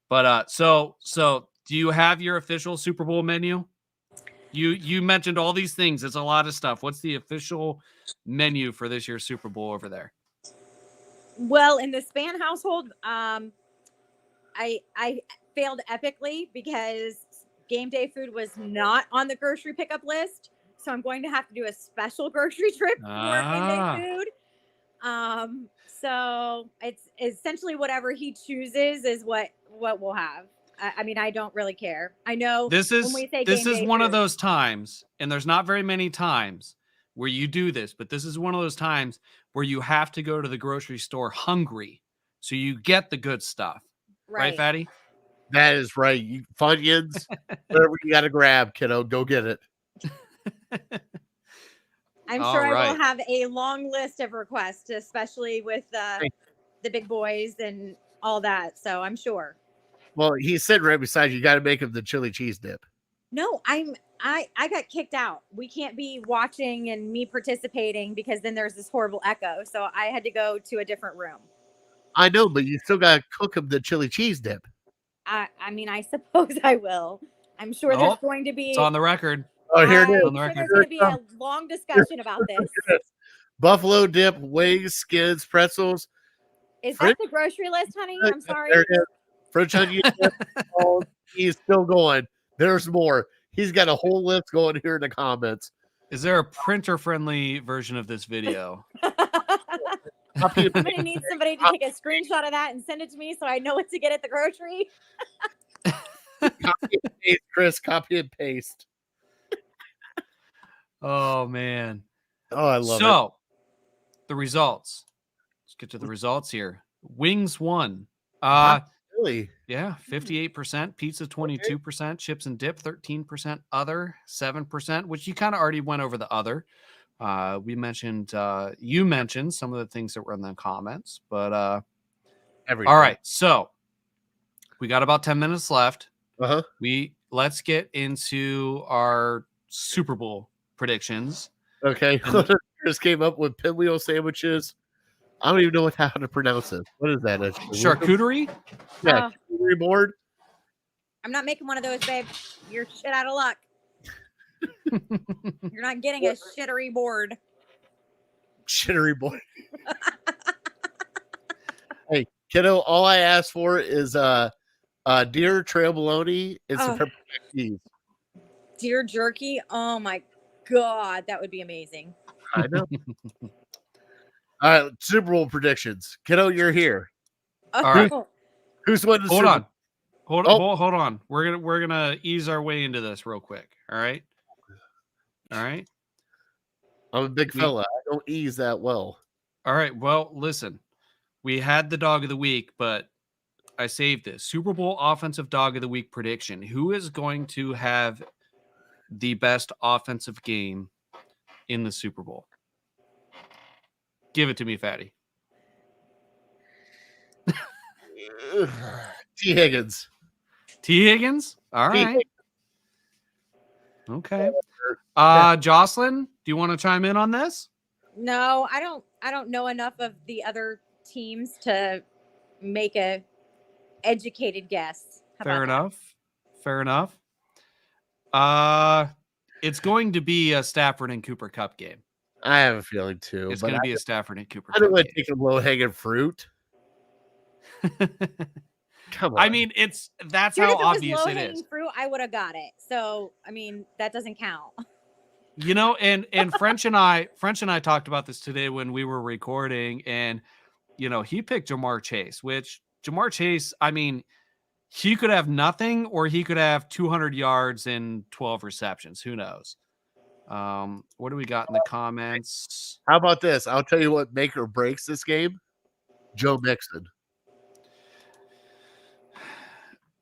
But so do you have your official Super Bowl menu? You mentioned all these things. It's a lot of stuff. What's the official menu for this year's Super Bowl over there? Well, in the Span household, I failed epically because game day food was not on the grocery pickup list. So I'm going to have to do a special grocery trip for game day food. So it's essentially whatever he chooses is what what we'll have. I mean, I don't really care. I know This is when we say this game is day one of food. those times, and there's not very many times where you do this, but this is one of those times where you have to go to the grocery store hungry, so you get the good stuff. Right, Fatty? That is right. You Funyuns, whatever you got to grab, kiddo, go get it. I'm All sure I right. will have a long list of requests, especially with the big boys and all that. So I'm sure. Well, he's sitting right beside you. You got to make him the chili cheese dip. No, I got kicked out. We can't be watching and me participating because then there's this horrible echo. So I had to go to a different room. I know, but you still got to cook him the chili cheese dip. I mean, I suppose I will. I'm sure there's going to be. It's on the record. Oh, here it is. On the I'm sure record. there's going to be a long discussion about this. Buffalo dip, wings, skins, pretzels. Is that the grocery list, honey? I'm sorry. There it is. French onion dip. Oh, he's still going. There's more. He's got a whole list going here in the comments. Is there a printer-friendly version of this video? I'm going to need somebody to take a screenshot of that and send it to me so I know what to get at the grocery. Copy and paste, Chris. Copy and paste. Oh, man. Oh, I love it. So, the results. Let's get to the results here. Wings won. Really? Yeah, 58%, pizza 22%, chips and dip 13%, other 7%, which you kind of already went over the other. We mentioned you mentioned some of the things that were in the comments, but all right, so we got about 10 minutes left. Let's get into our Super Bowl predictions. Okay. Chris came up with pinwheel sandwiches. I don't even know how to pronounce it. What is that? Charcuterie? Yeah, charcuterie board. I'm not making one of those, babe. You're shit out of luck. You're not getting a shittery board. Shittery board. Hey, kiddo, all I asked for is deer trail bologna and some pepper jack cheese. Deer jerky? Oh my God, that would be amazing. I know. All right, Super Bowl predictions. Kiddo, you're here. All right. Who's winning the Hold Super on. Bowl? Hold on. We're gonna ease our way into this real quick. All right. I'm a big fella. I don't ease that well. All right. Well, listen. We had the dog of the week, but I saved this. Super Bowl offensive dog of the week prediction. Who is going to have the best offensive game in the Super Bowl? Give it to me, Fatty. T. Higgins. T. Higgins? All right. Okay. Jocelyn, do you want to chime in on this? No, I don't know enough of the other teams to make a educated guess. Fair enough. It's going to be a Stafford and Cooper Cup game. I have a feeling too. It's going to be a Stafford and Cooper Cup. I don't want to take a low-hanging fruit. Come on. I mean, that's how obvious it is. Fruit, I would have got it. So, I mean, that doesn't count. You know, and French and I talked about this today when we were recording, and you know, he picked Jamar Chase, which Jamar Chase, I mean, he could have nothing or he could have 200 yards and 12 receptions. Who knows? What do we got in the comments? How about this? I'll tell you what make or breaks this game. Joe Mixon.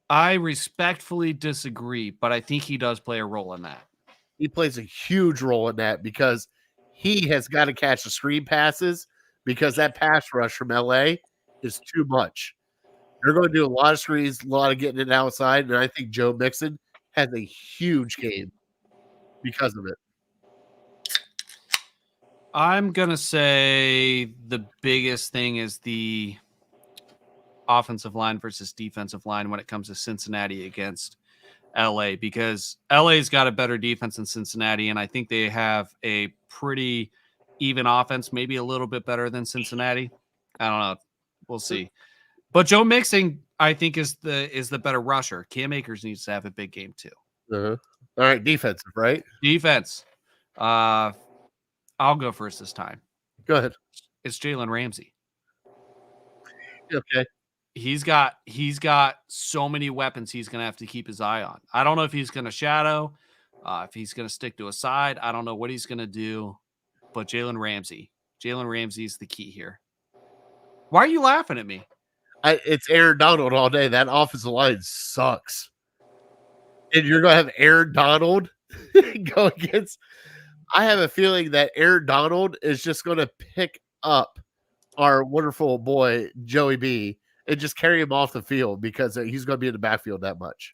I respectfully disagree, but I think he does play a role in that. He plays a huge role in that because he has got to catch the screen passes because that pass rush from LA is too much. They're going to do a lot of screens, a lot of getting it outside, and I think Joe Mixon has a huge game because of it. I'm going to say the biggest thing is the offensive line versus defensive line when it comes to Cincinnati against LA, because LA's got a better defense than Cincinnati, and I think they have a pretty even offense, maybe a little bit better than Cincinnati. I don't know. We'll see. But Joe Mixon, I think, is the better rusher. Cam Akers needs to have a big game too. All right, defensive, right? Defense. I'll go first this time. Go ahead. It's Jalen Ramsey. Okay. he's got so many weapons he's going to have to keep his eye on. I don't know if he's going to shadow, if he's going to stick to a side. I don't know what he's going to do, but Jalen Ramsey is the key here. Why are you laughing at me? It's Aaron Donald all day. That offensive line sucks. And you're going to have Aaron Donald go against. I have a feeling that Aaron Donald is just going to pick up our wonderful boy, Joey B, and just carry him off the field because he's going to be in the backfield that much.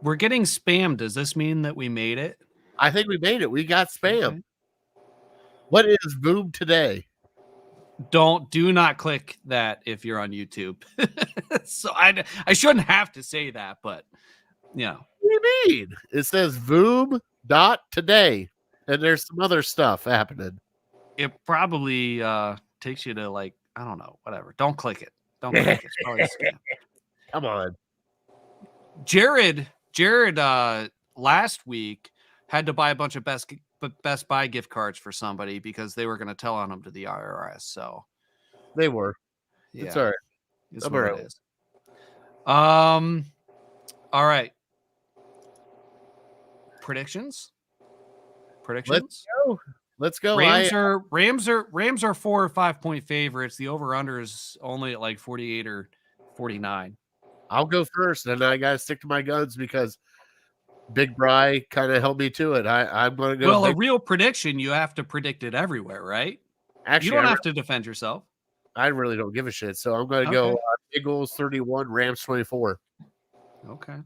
We're getting spammed. Does this mean that we made it? I think we made it. We got spam. Okay. What is Boom Today? Do not click that if you're on YouTube. So I shouldn't have to say that, but yeah. What do you mean? It says Voom.today, and there's some other stuff happening. It probably takes you to like, I don't know, whatever. Don't click it. Don't click it. It's probably a scam. Come on. Jared last week had to buy a bunch of Best Buy gift cards for somebody because they were going to tell on him to the IRS. So They were. yeah, It's all right. it's I'm what all it right. is. All right. Predictions. Let's go. Rams are 4 or 5 point favorites. The over under is only at like 48 or 49. I'll go first, and I got to stick to my guns because Big Bry kind of held me to it. I'm going to go. Well, a real prediction, you have to predict it everywhere, right? Actually, You don't have to defend yourself. I really don't give a shit. So I'm going to go Eagles 31, Rams 24. Okay.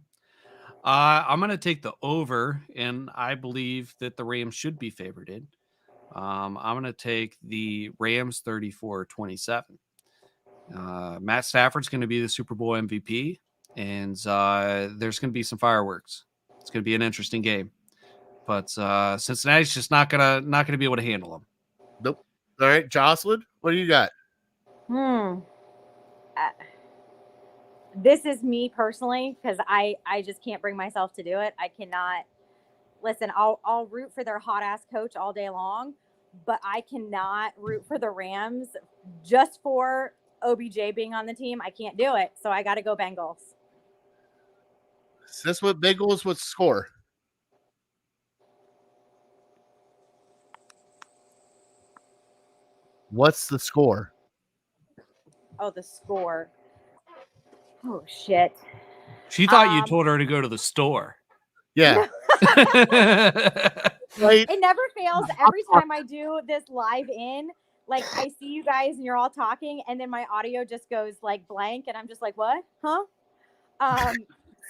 I'm going to take the over, and I believe that the Rams should be favored. I'm going to take the Rams 34-27. Matt Stafford's going to be the Super Bowl MVP, and there's going to be some fireworks. It's going to be an interesting game, but Cincinnati's just not gonna be able to handle them. Nope. All right, Jocelyn, what do you got? This is me personally because I just can't bring myself to do it. I cannot listen. I'll root for their hot ass coach all day long, but I cannot root for the Rams just for OBJ being on the team. I can't do it, so I got to go Bengals. Is this what Bengals would score? What's the score? Oh, the score. Oh, shit. She thought you told her to go to the store. Yeah. It never fails. Every time I do this live in, like I see you guys and you're all talking, and then my audio just goes like blank, and I'm just like, what? Huh?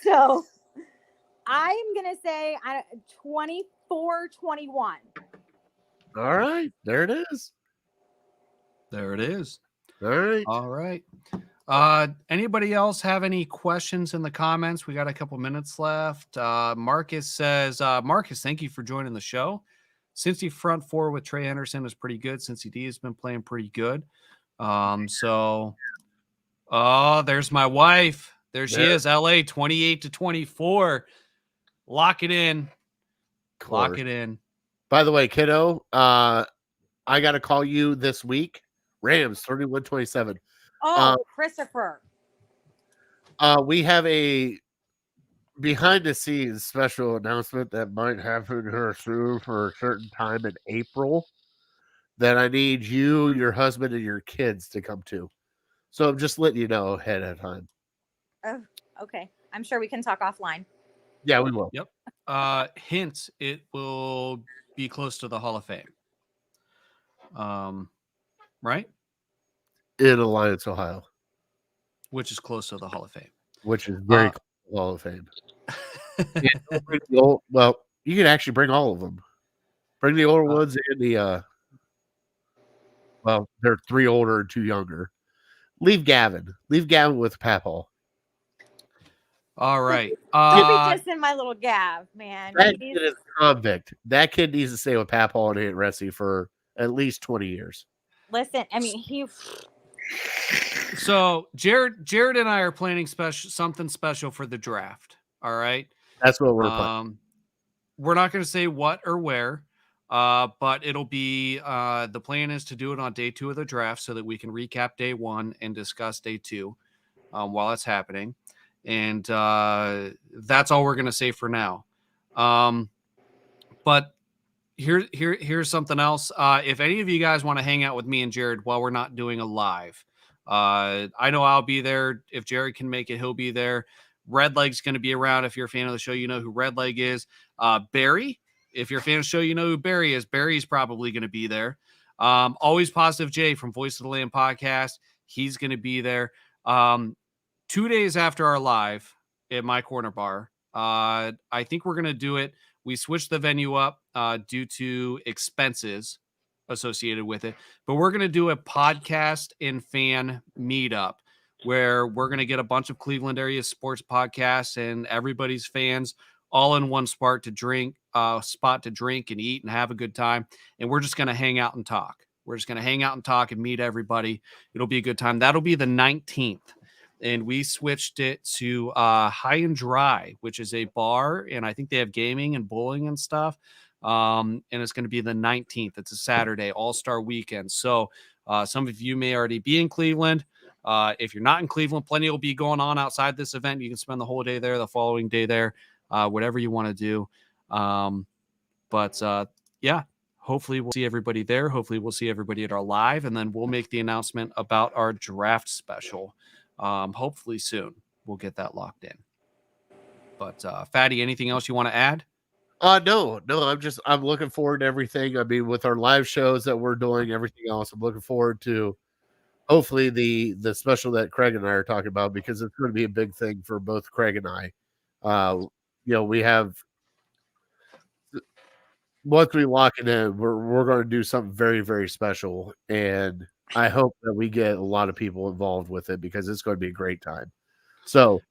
So I'm going to say 24-21. All right. There it is. There it is. All right. All right. Anybody else have any questions in the comments? We got a couple minutes left. Marcus says, Marcus, thank you for joining the show. Cincy front four with Trey Henderson is pretty good. Cincy D has been playing pretty good. There's my wife. There she is. LA 28-24. Lock it in. Lock it in. By the way, kiddo, I got to call you this week. Rams 31-27. Oh, Christopher. We have a behind the scenes special announcement that might happen here soon for a certain time in April that I need you, your husband, and your kids to come to. So I'm just letting you know ahead of time. Oh, okay. I'm sure we can talk offline. Yeah, we will. Yep. Hint, it will be close to the Hall of Fame. Right? In Alliance, Ohio. Which is close to the Hall of Fame. Which is very close to the Hall of Fame. Well, you can actually bring all of them. Bring the older ones and the well, they're 3 older and 2 younger. Leave Gavin. Leave Gavin with Papal. All right. I'll be just in my little Gav, man. That kid is a convict. That kid needs to stay with Papal and Aunt Ressie for at least 20 years. Listen, I mean, So Jared and I are planning something special for the draft. All right. That's what we're planning. We're not going to say what or where, but it'll be the plan is to do it on day 2 of the draft so that we can recap day 1 and discuss day 2. while it's happening. And that's all we're going to say for now. But here's something else. If any of you guys want to hang out with me and Jared while we're not doing a live, I know I'll be there. If Jared can make it, he'll be there. Redleg's going to be around. If you're a fan of the show, you know who Redleg is. Barry, if you're a fan of the show, you know who Barry is. Barry's probably going to be there. Always Positive Jay from Voice of the Land podcast. He's going to be there. 2 days after our live at my corner bar, I think we're going to do it. We switched the venue up due to expenses associated with it, but we're going to do a podcast and fan meetup where we're going to get a bunch of Cleveland area sports podcasts and everybody's fans all in one spot to drink and eat and have a good time. And we're just going to hang out and talk. We're just going to hang out and talk and meet everybody. It'll be a good time. That'll be the 19th. And we switched it to High and Dry, which is a bar. And I think they have gaming and bowling and stuff. And it's going to be the 19th. It's a Saturday, all-star weekend. So some of you may already be in Cleveland. If you're not in Cleveland, plenty will be going on outside this event. You can spend the whole day there, the following day there, whatever you want to do. Yeah, hopefully we'll see everybody there. Hopefully we'll see everybody at our live, and then we'll make the announcement about our draft special. Hopefully soon we'll get that locked in. But Fatty, anything else you want to add? No, I'm looking forward to everything. I mean, with our live shows that we're doing, everything else, I'm looking forward to hopefully the special that Craig and I are talking about, because it's going to be a big thing for both Craig and I. We have, once we lock it in, we're going to do something very, very special, and I hope that we get a lot of people involved with it, because it's going to be a great time. So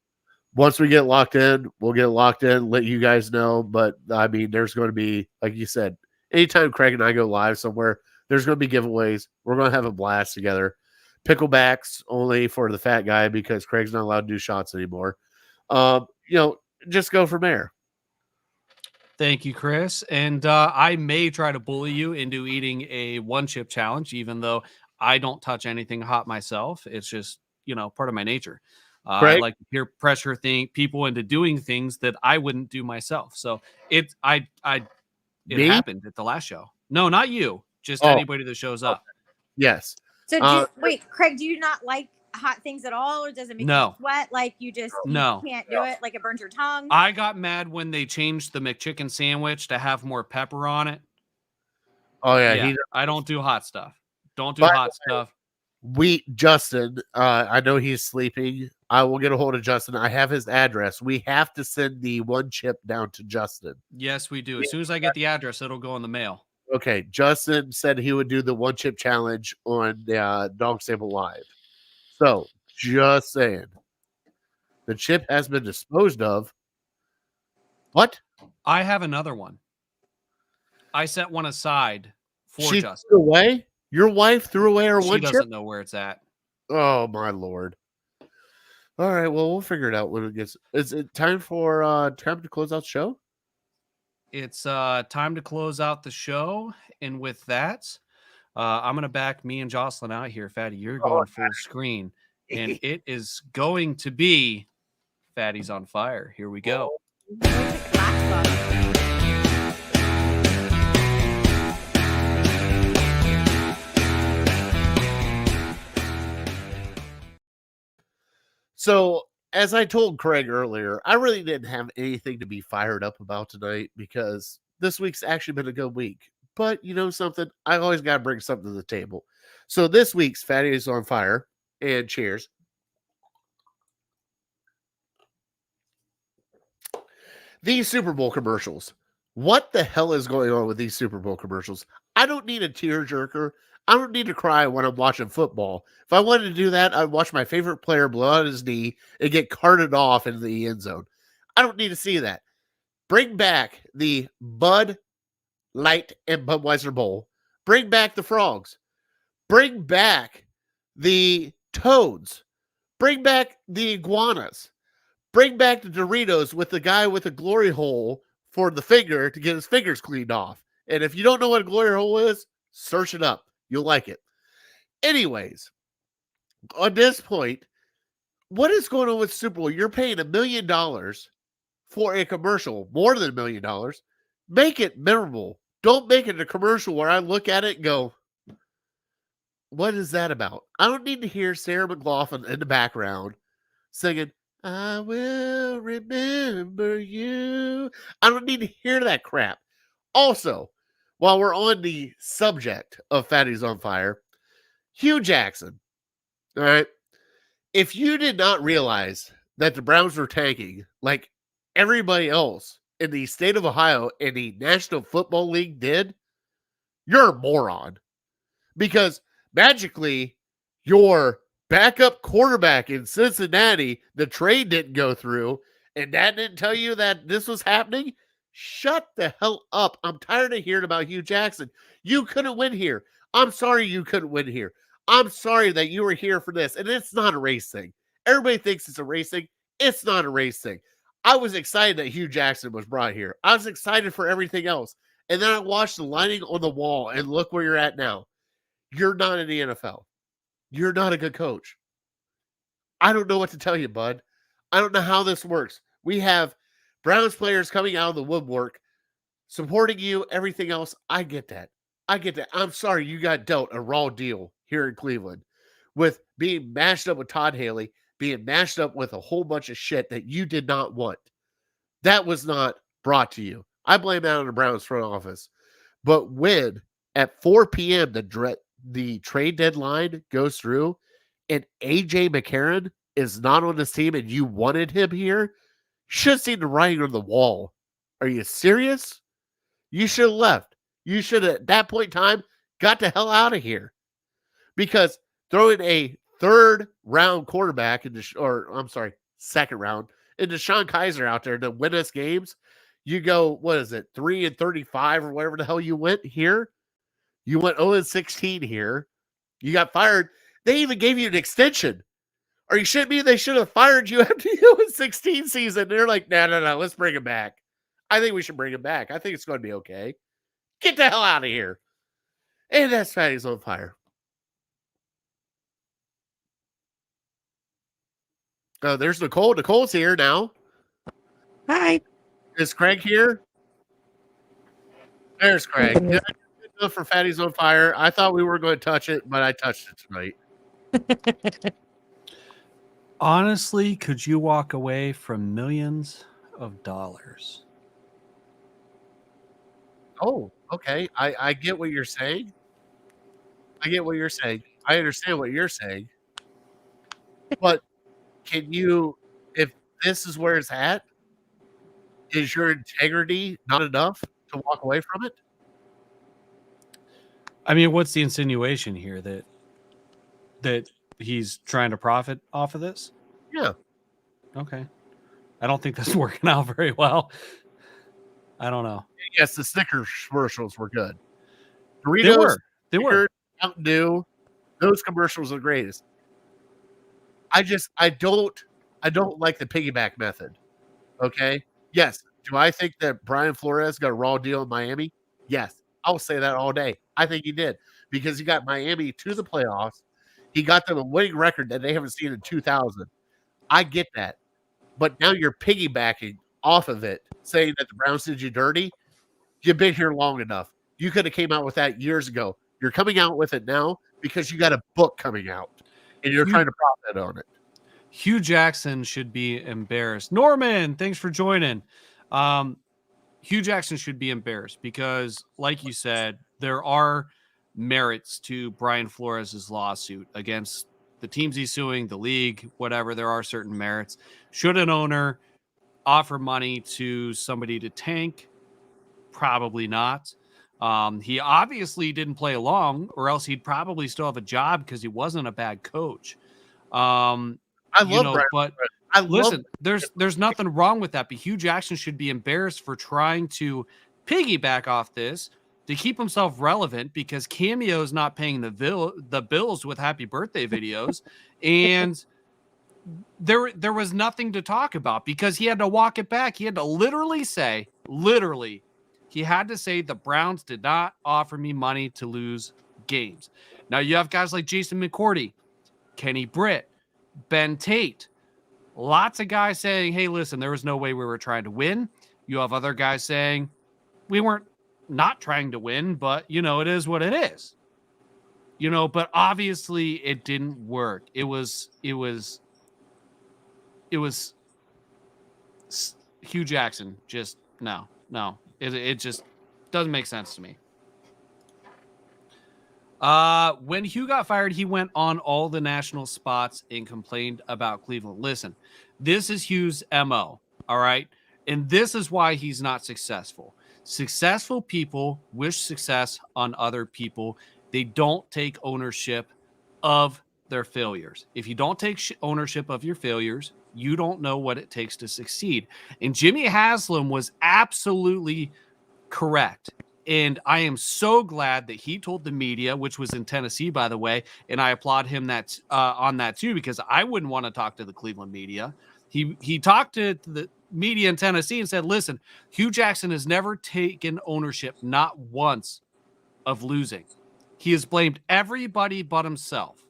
once we get locked in, we'll get locked in, let you guys know. But I mean, there's going to be, like you said, anytime Craig and I go live somewhere, there's going to be giveaways. We're going to have a blast together. Picklebacks only for the fat guy, because Craig's not allowed to do shots anymore. Just go from there. Thank you, Chris. And I may try to bully you into eating a one chip challenge, even though I don't touch anything hot myself. It's just, part of my nature. I like to peer pressure people into doing things that I wouldn't do myself. So it happened at the last show. No, not you. Just anybody that shows up. Yes. So wait, Craig, do you not like hot things at all, or does it make you sweat? Like you just can't do it? Like it burns your tongue? I got mad when they changed the McChicken sandwich to have more pepper on it. Oh yeah. I don't do hot stuff. Don't do hot stuff. Justin, I know he's sleeping. I will get a hold of Justin. I have his address. We have to send the one chip down to Justin. Yes, we do. As soon as I get the address, it'll go in the mail. Okay. Justin said he would do the one chip challenge on the Dawgs Table Live. So just saying, the chip has been disposed of. What? I have another one. I set one aside for Justin. Threw away? Your wife threw away her one chip? She doesn't know where it's at. Oh, my Lord. All right, well, we'll figure it out when it gets... Is it time to close out the show? It's time to close out the show. And with that, I'm going to back me and Jocelyn out here. Fatty, you're going full screen. And it is going to be Fatty's on Fire. Here we go. So, as I told Craig earlier, I really didn't have anything to be fired up about tonight, because this week's actually been a good week. But you know something? I always got to bring something to the table. So this week's Fatty is on Fire, and cheers. These Super Bowl commercials. What the hell is going on with these Super Bowl commercials? I don't need a tearjerker. I don't need to cry when I'm watching football. If I wanted to do that, I'd watch my favorite player blow out his knee and get carted off into the end zone. I don't need to see that. Bring back the Bud Light and Budweiser Bowl. Bring back the frogs. Bring back the toads. Bring back the iguanas. Bring back the Doritos with the guy with a glory hole for the finger to get his fingers cleaned off. And if you don't know what a glory hole is, search it up. You'll like it. Anyways, on this point, what is going on with Super Bowl? You're paying $1 million for a commercial, more than $1 million. Make it memorable. Don't make it a commercial where I look at it and go, what is that about? I don't need to hear Sarah McLachlan in the background singing, I will remember you. I don't need to hear that crap. Also, while we're on the subject of Fatties on Fire, Hugh Jackson, all right, if you did not realize that the Browns were tanking like everybody else in the state of Ohio and the National Football League did, you're a moron. Because magically, your backup quarterback in Cincinnati, the trade didn't go through, and that didn't tell you that this was happening. Shut the hell up. I'm tired of hearing about Hugh Jackson. You couldn't win here. I'm sorry you couldn't win here. I'm sorry that you were here for this. And it's not a race thing. Everybody thinks it's a race thing. It's not a race thing. I was excited that Hugh Jackson was brought here. I was excited for everything else. And then I watched the lining on the wall, and look where you're at now. You're not in the NFL. You're not a good coach. I don't know what to tell you, bud. I don't know how this works. We have Browns players coming out of the woodwork, supporting you, everything else. I get that. I'm sorry you got dealt a raw deal here in Cleveland with being mashed up with Todd Haley, being mashed up with a whole bunch of shit that you did not want. That was not brought to you. I blame that on the Browns front office. But when at 4 p.m. the trade deadline goes through and A.J. McCarron is not on this team and you wanted him here, should have seen the writing on the wall. Are you serious? You should have left. You should have, at that point in time, got the hell out of here. Because throwing a third round quarterback second round, into Sean Kaiser out there to win us games, you go, 3-35 or whatever the hell you went here? You went 0-16 here. You got fired. They even gave you an extension. Are you shitting me? They should have fired you after the 0-16 season. They're like, no, let's bring him back. I think we should bring him back. I think it's going to be okay. Get the hell out of here. And that's Fatties on Fire. Oh, there's Nicole. Nicole's here now. Hi. Is Craig here? There's Craig. Good enough for Fatties on Fire. I thought we were going to touch it, but I touched it tonight. Honestly, could you walk away from millions of dollars? Oh, okay. I get what you're saying. I understand what you're saying. But can you, if this is where it's at, is your integrity not enough to walk away from it? I mean, what's the insinuation here? That he's trying to profit off of this? Yeah. Okay. I don't think that's working out very well. I don't know. Yes, the Snickers commercials were good. Doritos, They were. Mountain Dew, those commercials are the greatest. I don't like the piggyback method. Okay. Yes. Do I think that Brian Flores got a raw deal in Miami? Yes. I'll say that all day. I think he did because he got Miami to the playoffs. He got them a winning record that they haven't seen in 2000. I get that. But now you're piggybacking off of it, saying that the Browns did you dirty. You've been here long enough. You could have came out with that years ago. You're coming out with it now because you got a book coming out and you're trying to profit on it. Hugh Jackson should be embarrassed. Norman, thanks for joining. Hugh Jackson should be embarrassed because, like you said, there are merits to Brian Flores' lawsuit against the teams he's suing, the league, whatever. There are certain merits. Should an owner offer money to somebody to tank? Probably not. He obviously didn't play along, or else he'd probably still have a job because he wasn't a bad coach. Listen, there's nothing wrong with that, but Hugh Jackson should be embarrassed for trying to piggyback off this to keep himself relevant because Cameo is not paying the bills with happy birthday videos, and there was nothing to talk about because he had to walk it back. He had to literally say the Browns did not offer me money to lose games. Now you have guys like Jason McCourty, Kenny Britt, Ben Tate, Lots of guys saying, hey, listen, there was no way we were trying to win. You have other guys saying, we weren't not trying to win, but, it is what it is. But obviously it didn't work. It was Hugh Jackson. Just no. It just doesn't make sense to me. When Hugh got fired, he went on all the national spots and complained about Cleveland. Listen, this is Hugh's MO, all right? And this is why he's not successful. Successful people wish success on other people. They don't take ownership of their failures. If you don't take ownership of your failures, you don't know what it takes to succeed. And Jimmy Haslam was absolutely correct. And I am so glad that he told the media, which was in Tennessee, by the way, and I applaud him on that too, because I wouldn't want to talk to the Cleveland media. He talked to the media in Tennessee and said, listen, Hugh Jackson has never taken ownership, not once, of losing. He has blamed everybody but himself.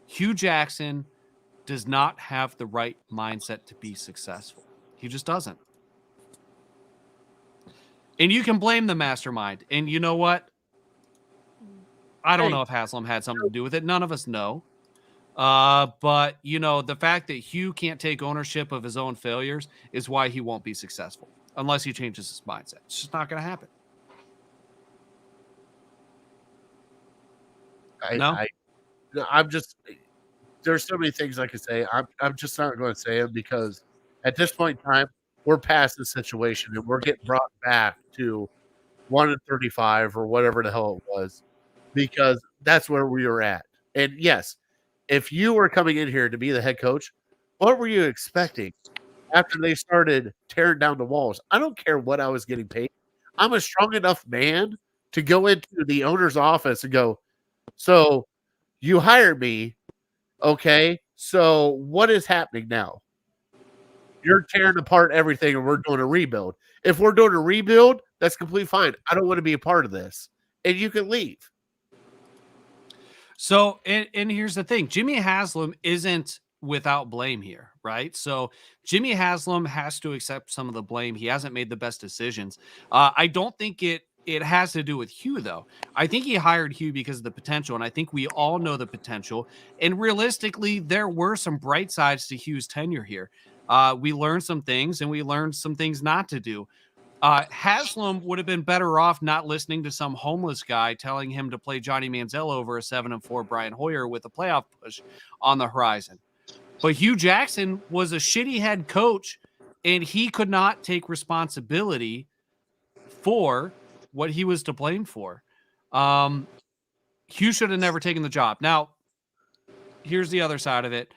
Hugh Jackson does not have the right mindset to be successful. He just doesn't. And you can blame the mastermind. And you know what? I don't know if Haslam had something to do with it. None of us know. But, the fact that Hugh can't take ownership of his own failures is why he won't be successful unless he changes his mindset. It's just not going to happen. I'm just, there's so many things I could say. I'm just not going to say them because at this point in time, we're past the situation and we're getting brought back to 1-35 or whatever the hell it was, because that's where we were at. And yes, if you were coming in here to be the head coach, what were you expecting after they started tearing down the walls? I don't care what I was getting paid. I'm a strong enough man to go into the owner's office and go, so you hired me. Okay. So what is happening now? You're tearing apart everything and we're doing a rebuild. If we're doing a rebuild, that's completely fine. I don't want to be a part of this. And you can leave. So, and here's the thing. Jimmy Haslam isn't without blame here, right? So Jimmy Haslam has to accept some of the blame. He hasn't made the best decisions. I don't think it has to do with Hugh, though. I think he hired Hugh because of the potential, and I think we all know the potential. And realistically, there were some bright sides to Hugh's tenure here. We learned some things, and we learned some things not to do. Haslam would have been better off not listening to some homeless guy telling him to play Johnny Manziel over a 7-4 Brian Hoyer with a playoff push on the horizon. But Hugh Jackson was a shitty head coach, and he could not take responsibility for what he was to blame for. Hugh should have never taken the job. Now, here's the other side of it.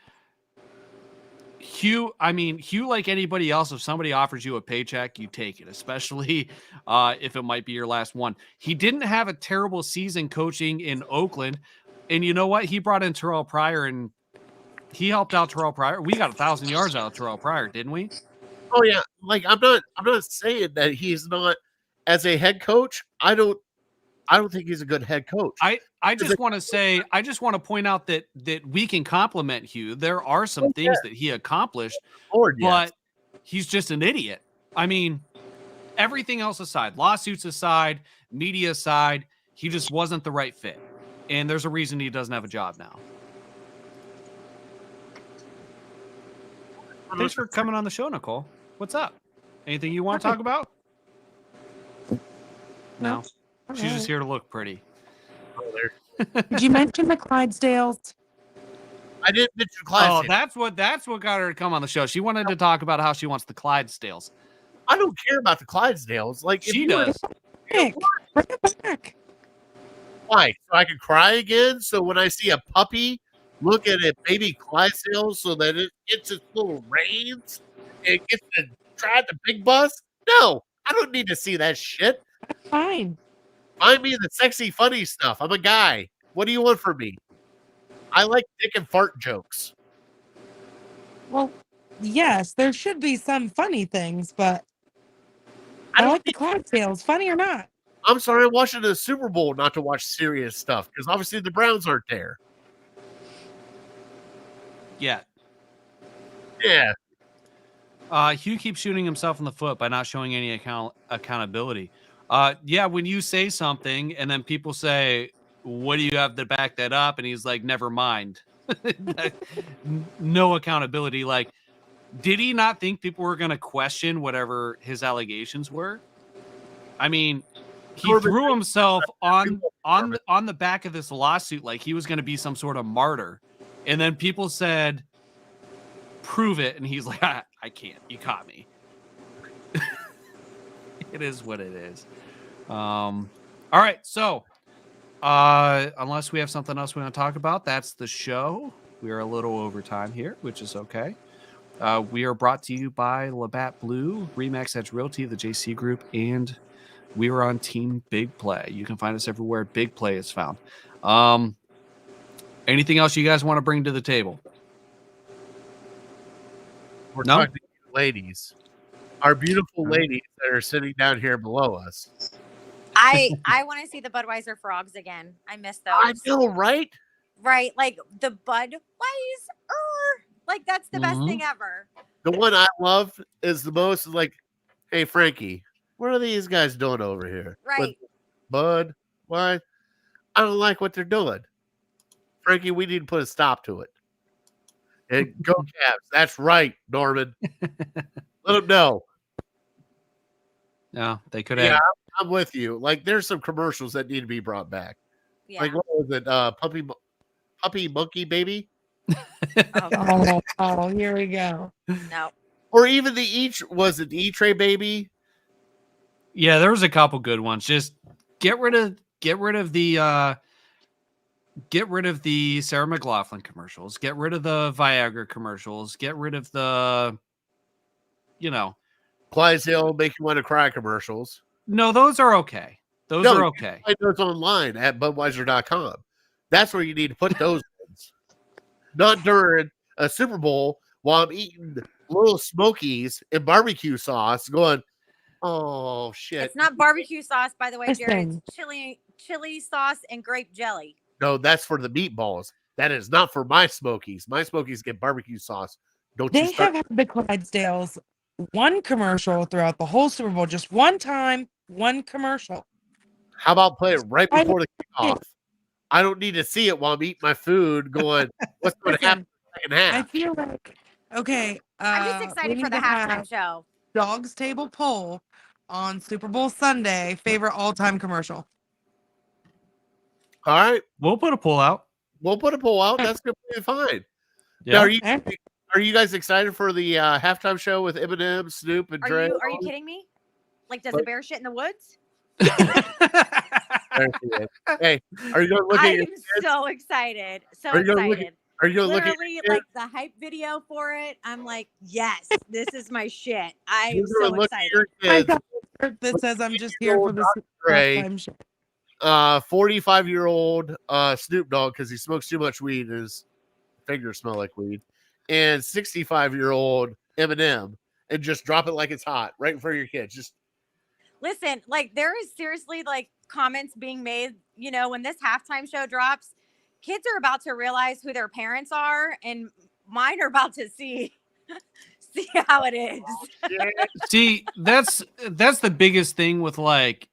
Hugh, like anybody else, if somebody offers you a paycheck, you take it, especially if it might be your last one. He didn't have a terrible season coaching in Oakland. And you know what? He brought in Terrell Pryor, and he helped out Terrell Pryor. We got 1,000 yards out of Terrell Pryor, didn't we? Oh yeah. Like I'm not saying that he's not as a head coach. I don't think he's a good head coach. I just want to point out that we can compliment Hugh. There are some things that he accomplished, but he's just an idiot. I mean, everything else aside, lawsuits aside, media aside, he just wasn't the right fit. And there's a reason he doesn't have a job now. Thanks for coming on the show, Nicole. What's up? Anything you want to talk about? No. She's just here to look pretty. Did you mention the Clydesdales? I didn't mention Clydesdales. Oh, that's what got her to come on the show. She wanted to talk about how she wants the Clydesdales. I don't care about the Clydesdales. Like she does. Bring it back. Why? So I can cry again? So when I see a puppy look at a baby Clydesdale so that it gets its little reins and gets to drive the big bus? No, I don't need to see that shit. Fine. Find me the sexy, funny stuff. I'm a guy. What do you want from me? I like dick and fart jokes. Well, yes, there should be some funny things, but I like the Clydesdales, funny or not. I'm sorry, I'm watching the Super Bowl not to watch serious stuff because obviously the Browns aren't there. Yeah. Yeah. Hugh keeps shooting himself in the foot by not showing any accountability. Yeah, when you say something and then people say, "What do you have to back that up?" and he's like, "Never mind." No accountability. Like, did he not think people were going to question whatever his allegations were? I mean, he threw himself on the back of this lawsuit like he was going to be some sort of martyr, and then people said, "Prove it," and he's like, "I can't. You caught me." It is what it is. All right, so unless we have something else we want to talk about, that's the show. We are a little over time here, which is okay. We are brought to you by Labatt Blue, Remax Edge Realty, the JC Group, and we are on Team Big Play. You can find us everywhere Big Play is found. Anything else you guys want to bring to the table? We're talking to you ladies. Our beautiful ladies that are sitting down here below us. I want to see the Budweiser frogs again. I miss those. I know, right? Right, like the Budweiser. Like that's the best thing ever. The one I love is the most like, hey Frankie, what are these guys doing over here? Right. Bud, why? I don't like what they're doing. Frankie, we need to put a stop to it. And go Cavs. That's right, Norman. Let them know. Yeah, they could have. Yeah, I'm with you. Like, there's some commercials that need to be brought back. Yeah. Like, what was it? Puppy Monkey Baby? Oh, here we go. No. Or even the E-Tray Baby? Yeah, there was a couple good ones. Just get rid of the Sarah McLachlan commercials. Get rid of the Viagra commercials. Get rid of the, Clydesdale Make You Want to Cry commercials. No, those are okay. Those are okay. You can find those online at Budweiser.com. That's where you need to put those ones. Not during a Super Bowl while I'm eating little Smokies and barbecue sauce going, oh, shit. It's not barbecue sauce, by the way, Jared. Listen. It's chili sauce and grape jelly. No, that's for the meatballs. That is not for my Smokies. My Smokies get barbecue sauce. Don't you They start. have had the Clydesdales one commercial throughout the whole Super Bowl, just one time, one commercial. How about play it right before the kickoff? I don't need to see it while I'm eating my food going, what's going to happen in the second half? I feel like, okay. I'm just excited we for the need to halftime have show. Dawgs Table poll on Super Bowl Sunday. Favorite all-time commercial. All right. We'll put a poll out. We'll put a poll out. That's completely fine. Yeah. Now, are you guys excited for the halftime show with Eminem, Snoop, and Dre? Are you kidding me? Like, does a bear shit in the woods? Hey, are you going to look at I your am kids? so excited. So Are you gonna look excited. Are you going to look at Literally, your like kids? the hype video for it. I'm like, yes, this is my shit. I You're am gonna so look at excited. your I kids. got a shirt that says I'm just here for this Dre. halftime show. 45-year-old Snoop Dogg because he smokes too much weed and his fingers smell like weed, and 65-year-old Eminem, and just drop it like it's hot right in front of your kids. Just Listen, like there is seriously like comments being made, when this halftime show drops, kids are about to realize who their parents are, and mine are about to see how it is. See, that's the biggest thing with like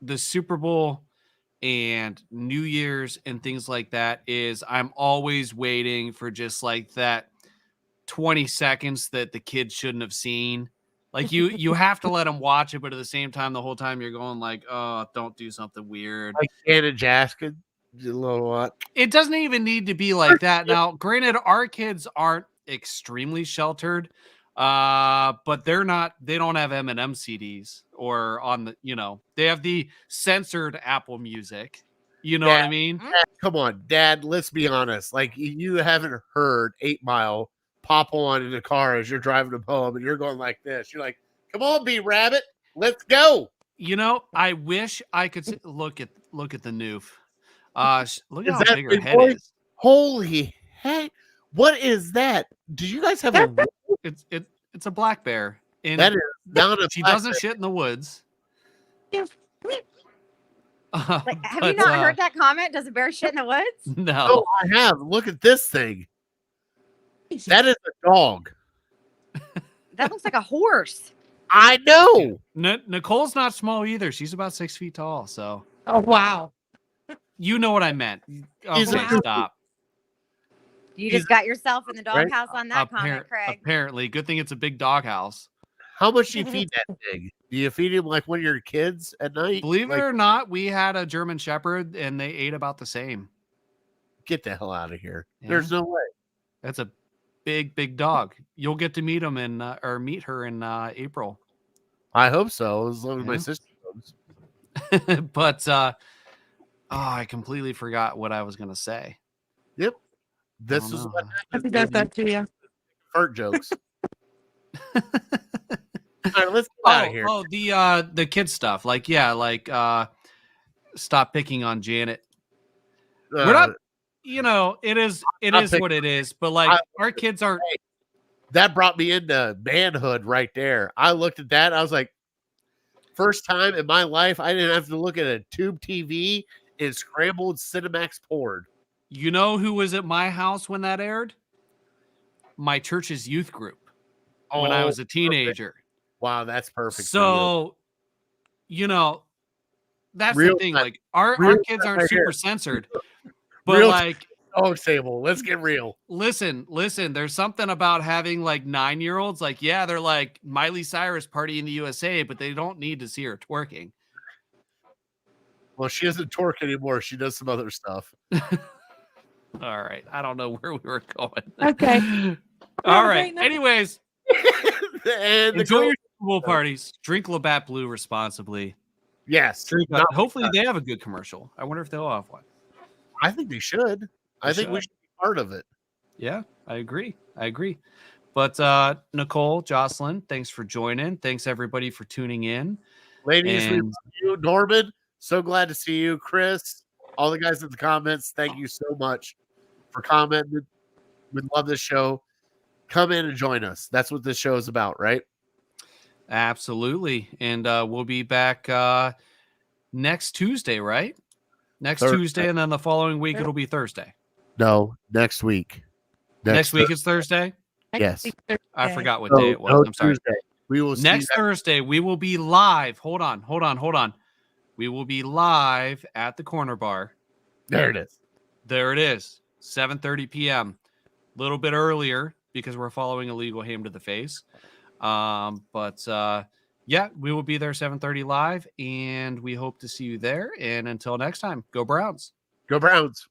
the Super Bowl and New Year's and things like that is I'm always waiting for just like that 20 seconds that the kids shouldn't have seen. Like you have to let them watch it, but at the same time, the whole time you're going like, oh, don't do something weird. like Janet Jaskin, a little what? It doesn't even need to be like that. Now, granted, our kids aren't extremely sheltered, but they don't have Eminem CDs or on the, they have the censored Apple Music. You know what I mean? Dad, come on, Dad. Let's be honest. Like you haven't heard 8 Mile pop on in the car as you're driving them home, and you're going like this. You're like, "Come on, B Rabbit, let's go." I wish I could look at the noof. Look Is at how that big her big head boy? is. Holy heck! What is that? Do you guys have a? It's a black bear. And That is not a. she black doesn't bear. shit in the woods. Like, have you not heard that comment? Does a bear shit in the woods? No. Oh, I have. Look at this thing. That is a dog. That looks like a horse. I know. Nicole's not small either. She's about 6 feet tall. So Oh wow. you know what I meant. He's Okay, a- stop. You He's- just got yourself in the Right? doghouse on that comment, Craig. Apparently, good thing it's a big doghouse. How much do you feed that pig? Do you feed him like one of your kids at night? Believe Like, it or not, we had a German Shepherd and they ate about the same. get the hell out of here. Yeah. There's no way. That's a big dog. You'll get to meet him in or meet her in April. I hope so, as long as my Yeah. sister comes. But I completely forgot what I was gonna say. Yep. This don't is know. what Happy does that to you. fart jokes. All right, let's get out of here. The kid stuff. Like, yeah, like stop picking on Janet. We're not, it is picking- what it is, but like our kids aren't That brought me into manhood right there. I looked at that. I was like, first time in my life, I didn't have to look at a tube TV and scrambled Cinemax porn. You know who was at my house when that aired? My church's youth group when I Oh, was a teenager. wow, that's perfect. So, that's Real the thing. time- Like our real kids time aren't right super here. censored, but Real like, Dawgs Table. Let's get real. listen. There's something about having like 9-year-olds. Like, yeah, they're like Miley Cyrus party in the USA, but they don't need to see her twerking. Well, she doesn't twerk anymore. She does some other stuff. All right, I don't know where we were going. Okay. All Have a right. great night. Anyways, And the enjoy girl- your Super Bowl parties. Drink Labatt Blue responsibly. yes. Not- Hopefully, they have a good commercial. I wonder if they'll have one. I think they should. I think we should be part of it. Yeah, I agree. But Nicole, Jocelyn, thanks for joining. Thanks everybody for tuning in. Ladies, we And- love you. Norman, so glad to see you. Chris, all the guys in the comments, thank you so much for commenting. We love this show. Come in and join us. That's what this show is about, right? Absolutely. And we'll be back next Tuesday, right? Next Thursday. Tuesday, and then the following week it'll be Thursday. No, next week. Next week is Thursday. Yes. I forgot what No, day it was. no, I'm sorry. Tuesday. We will see Next that- Thursday, we will be live. Hold on. We will be live at the Corner Bar. There it is. There it is. 7:30 p.m. A little bit earlier because we're following illegal ham to the face. Yeah, we will be there 7:30 live, and we hope to see you there. And until next time, go Browns. Go Browns.